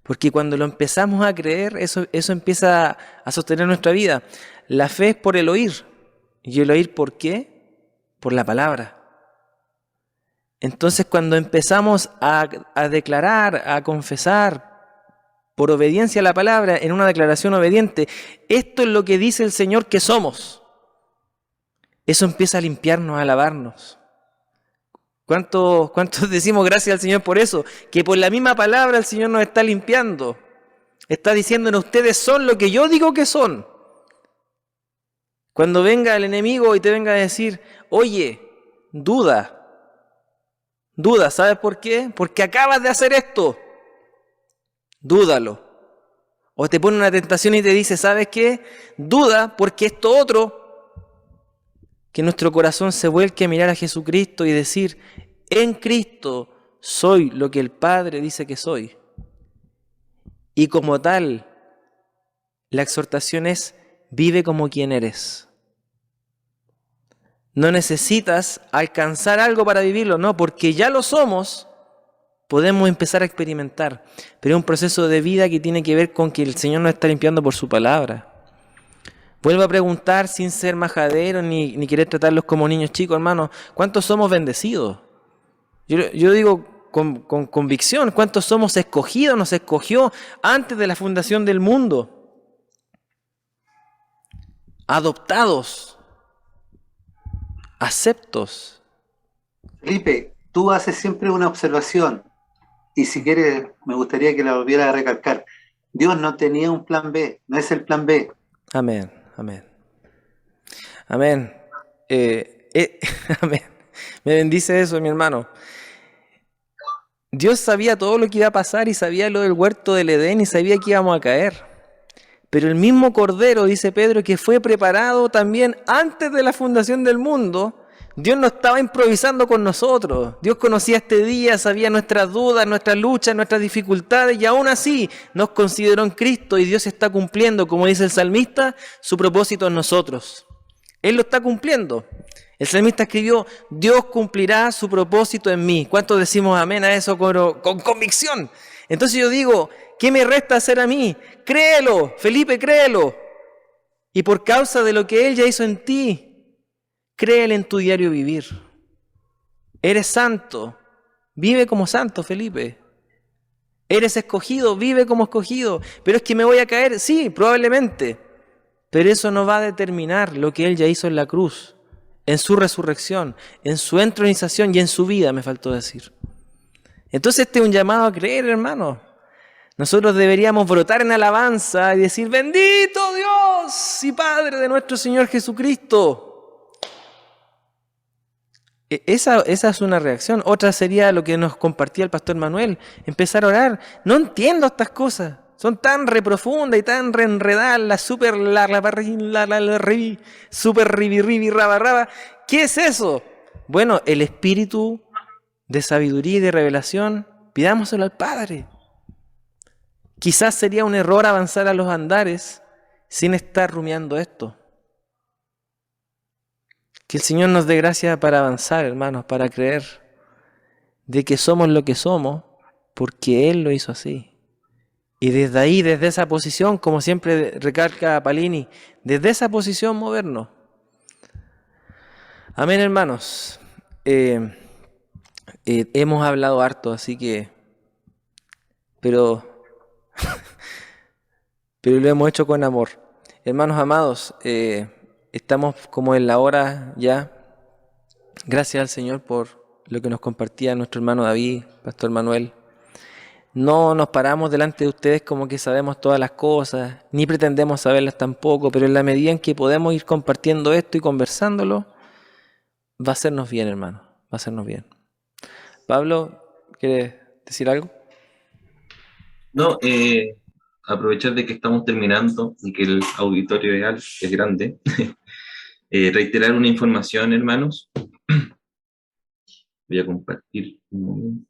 Porque cuando lo empezamos a creer, eso empieza a sostener nuestra vida. La fe es por el oír. ¿Y el oír por qué? Por la palabra. Entonces, cuando empezamos a declarar, a confesar, por obediencia a la palabra, en una declaración obediente, esto es lo que dice el Señor que somos. Eso empieza a limpiarnos, a lavarnos. ¿Cuántos decimos gracias al Señor por eso? Que por la misma palabra el Señor nos está limpiando. Está diciéndonos, ustedes son lo que yo digo que son. Cuando venga el enemigo y te venga a decir, oye, duda, ¿sabes por qué? Porque acabas de hacer esto. Dúdalo. O te pone una tentación y te dice, ¿sabes qué? Duda porque esto otro. Que nuestro corazón se vuelque a mirar a Jesucristo y decir, en Cristo soy lo que el Padre dice que soy. Y como tal, la exhortación es, vive como quien eres. No necesitas alcanzar algo para vivirlo, no, porque ya lo somos, podemos empezar a experimentar. Pero es un proceso de vida que tiene que ver con que el Señor nos está limpiando por su palabra. Vuelvo a preguntar sin ser majadero ni querer tratarlos como niños chicos, hermanos. ¿Cuántos somos bendecidos? Yo digo con convicción, ¿cuántos somos escogidos? Nos escogió antes de la fundación del mundo. Adoptados. Aceptos. Felipe, tú haces siempre una observación y si quieres me gustaría que la volviera a recalcar. Dios no tenía un plan B, no es el plan B. Amén. Amén. Amén. Amén. Me bendice eso, mi hermano. Dios sabía todo lo que iba a pasar y sabía lo del huerto del Edén y sabía que íbamos a caer. Pero el mismo Cordero, dice Pedro, que fue preparado también antes de la fundación del mundo, Dios no estaba improvisando con nosotros. Dios conocía este día, sabía nuestras dudas, nuestras luchas, nuestras dificultades y aún así nos consideró en Cristo y Dios está cumpliendo, como dice el salmista, su propósito en nosotros. Él lo está cumpliendo. El salmista escribió, Dios cumplirá su propósito en mí. ¿Cuántos decimos amén a eso con convicción? Entonces yo digo, ¿qué me resta hacer a mí? Créelo, Felipe, créelo. Y por causa de lo que Él ya hizo en ti, créele en tu diario vivir. Eres santo, vive como santo, Felipe. Eres escogido, vive como escogido. Pero es que me voy a caer, sí, probablemente. Pero eso no va a determinar lo que Él ya hizo en la cruz, en su resurrección, en su entronización y en su vida, me faltó decir. Entonces este es un llamado a creer, hermano. Nosotros deberíamos brotar en alabanza y decir, bendito Dios y Padre de nuestro Señor Jesucristo. Esa es una reacción. Otra sería lo que nos compartía el pastor Manuel, empezar a orar. No entiendo estas cosas, son tan reprofundas y tan reenredadas, raba. ¿Qué es eso? Bueno, el espíritu de sabiduría y de revelación, pidámoselo al Padre. Quizás sería un error avanzar a los andares sin estar rumiando esto. Que el Señor nos dé gracia para avanzar, hermanos, para creer de que somos lo que somos, porque Él lo hizo así. Y desde ahí, desde esa posición, como siempre recalca Palini, desde esa posición movernos. Amén, hermanos. Hemos hablado harto, así que... Pero lo hemos hecho con amor. Hermanos amados, estamos como en la hora ya. Gracias al Señor por lo que nos compartía nuestro hermano David, Pastor Manuel. No nos paramos delante de ustedes como que sabemos todas las cosas, ni pretendemos saberlas tampoco, pero en la medida en que podemos ir compartiendo esto y conversándolo, va a hacernos bien, hermano, va a hacernos bien. Pablo, ¿quieres decir algo? No, aprovechar de que estamos terminando y que el auditorio es grande, reiterar una información, hermanos. Voy a compartir un momento.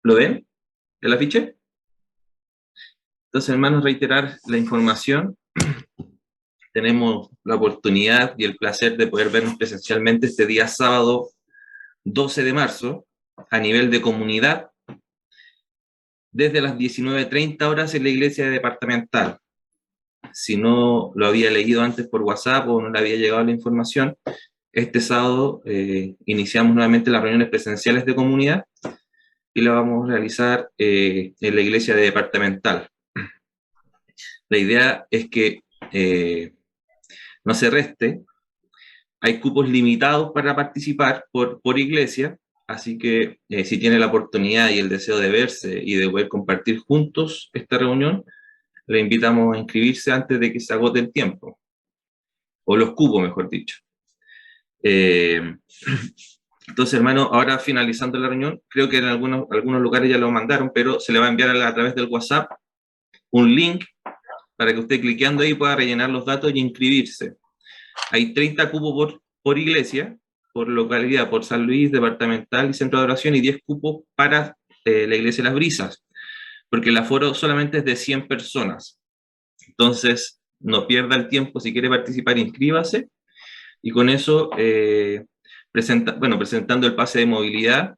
¿Lo ven? ¿El afiche? Entonces, hermanos, reiterar la información. Tenemos la oportunidad y el placer de poder vernos presencialmente este día sábado 12 de marzo a nivel de comunidad desde las 19:30 horas en la iglesia departamental. Si no lo había leído antes por WhatsApp o no le había llegado la información, este sábado iniciamos nuevamente las reuniones presenciales de comunidad y la vamos a realizar en la iglesia departamental. La idea es que no se reste. Hay cupos limitados para participar por iglesia, así que si tiene la oportunidad y el deseo de verse y de poder compartir juntos esta reunión, le invitamos a inscribirse antes de que se agote el tiempo, o los cupos, mejor dicho. Entonces, hermano, ahora finalizando la reunión, creo que en algunos lugares ya lo mandaron, pero se le va a enviar a través del WhatsApp un link para que usted cliqueando ahí pueda rellenar los datos y inscribirse. Hay 30 cupos por iglesia, por localidad, por San Luis, departamental y centro de oración, y 10 cupos para la iglesia de Las Brisas, porque el aforo solamente es de 100 personas. Entonces, no pierda el tiempo, si quiere participar, inscríbase, y con eso, presentando el pase de movilidad,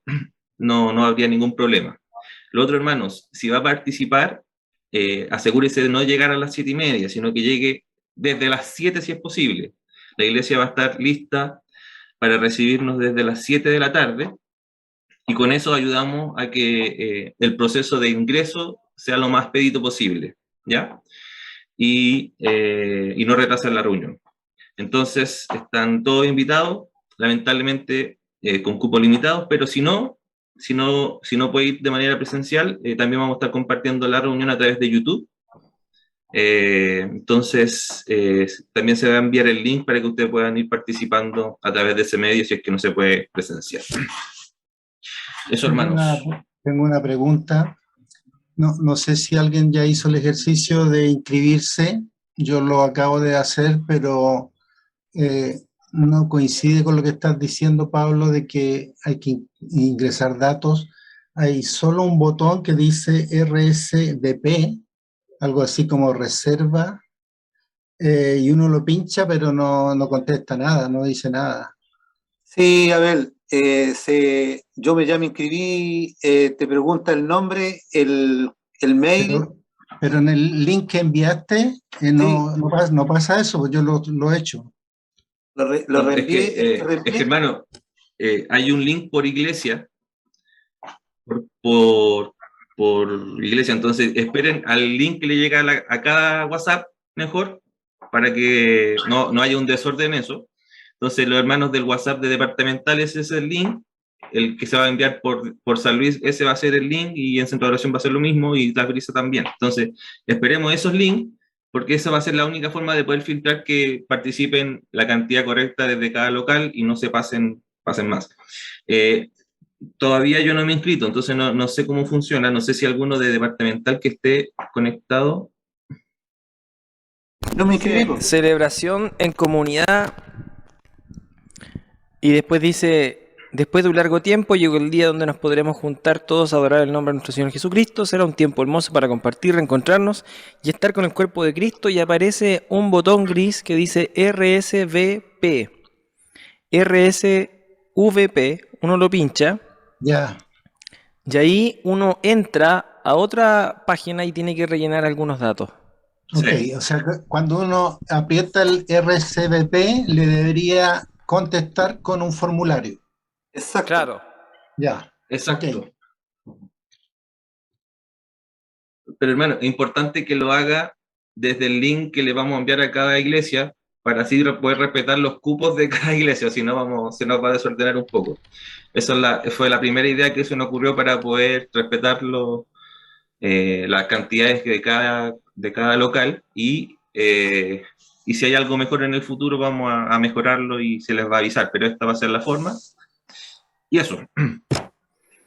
no habría ningún problema. Lo otro, hermanos, si va a participar, asegúrese de no llegar a las 7:30, sino que llegue desde las 7 si es posible. La iglesia va a estar lista para recibirnos desde las 7 de la tarde, y con eso ayudamos a que el proceso de ingreso sea lo más expedito posible, ¿ya? Y no retrasar la reunión. Entonces, están todos invitados, lamentablemente con cupos limitados, pero si no puede ir de manera presencial, también vamos a estar compartiendo la reunión a través de YouTube. Entonces, también se va a enviar el link para que ustedes puedan ir participando a través de ese medio si es que no se puede presenciar. Eso, hermanos. Tengo una pregunta. No sé si alguien ya hizo el ejercicio de inscribirse. Yo lo acabo de hacer, pero no coincide con lo que estás diciendo, Pablo, de que hay que ingresar datos. Hay solo un botón que dice RSVP, algo así como reserva, y uno lo pincha, pero no contesta nada, no dice nada. Sí, Abel, yo ya me inscribí, te pregunta el nombre, el mail. Pero en el link que enviaste no pasa eso, pues yo lo he hecho. Lo reenvié. Es que, hermano, hay un link por iglesia, por iglesia, entonces esperen al link que le llega a cada WhatsApp, mejor, para que no haya un desorden en eso. Entonces, los hermanos del WhatsApp de departamental, ese es el link, el que se va a enviar por San Luis, ese va a ser el link, y en Centro de Oración va a ser lo mismo, y Las Brisas también. Entonces, esperemos esos links, porque esa va a ser la única forma de poder filtrar que participen la cantidad correcta desde cada local y no se pasen más. Todavía yo no me he inscrito, entonces no sé cómo funciona, no sé si alguno de departamental que esté conectado. No me inscribí. Celebración en comunidad, y después dice: después de un largo tiempo llegó el día donde nos podremos juntar todos a adorar el nombre de nuestro Señor Jesucristo. Será un tiempo hermoso para compartir, reencontrarnos y estar con el cuerpo de Cristo. Y aparece un botón gris que dice RSVP. RSVP, uno lo pincha. Ya. Y ahí uno entra a otra página y tiene que rellenar algunos datos. Ok, sí. O sea, cuando uno aprieta el RSVP, le debería contestar con un formulario. Exacto. Claro. Ya. Exacto. Okay. Pero, hermano, es importante que lo haga desde el link que le vamos a enviar a cada iglesia, para así poder respetar los cupos de cada iglesia, si no se nos va a desordenar un poco. Esa fue la primera idea que se nos ocurrió para poder respetar las cantidades de cada local, y si hay algo mejor en el futuro vamos a mejorarlo y se les va a avisar, pero esta va a ser la forma. Y eso,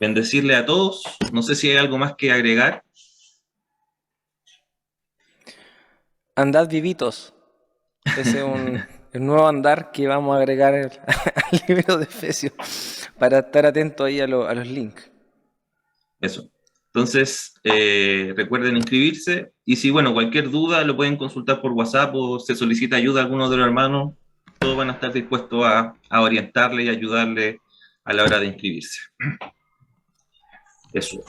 bendecirle a todos. No sé si hay algo más que agregar. Andad vivitos. Ese es el nuevo andar que vamos a agregar al libro de Efesios, para estar atento ahí a los links. Eso. Entonces, recuerden inscribirse, y si, cualquier duda lo pueden consultar por WhatsApp, o se solicita ayuda a alguno de los hermanos, todos van a estar dispuestos a orientarle y ayudarle a la hora de inscribirse. Eso.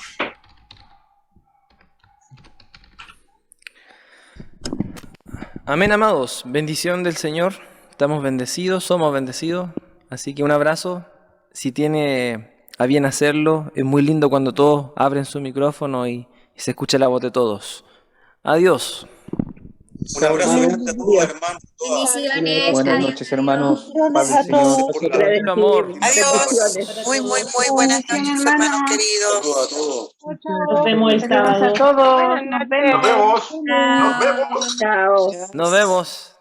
Amén, amados. Bendición del Señor. Estamos bendecidos, somos bendecidos. Así que un abrazo. Si tiene a bien hacerlo, es muy lindo cuando todos abren su micrófono y se escucha la voz de todos. Adiós. Un abrazo a todos, hermanos. Bendiciones. Buenas noches, hermanos. Paz del Señor. Amor. Adiós. Muy, muy, muy buenas noches, hermanos queridos. Saludos a todos. Nos vemos el sábado. Nos vemos. Chao. Nos vemos.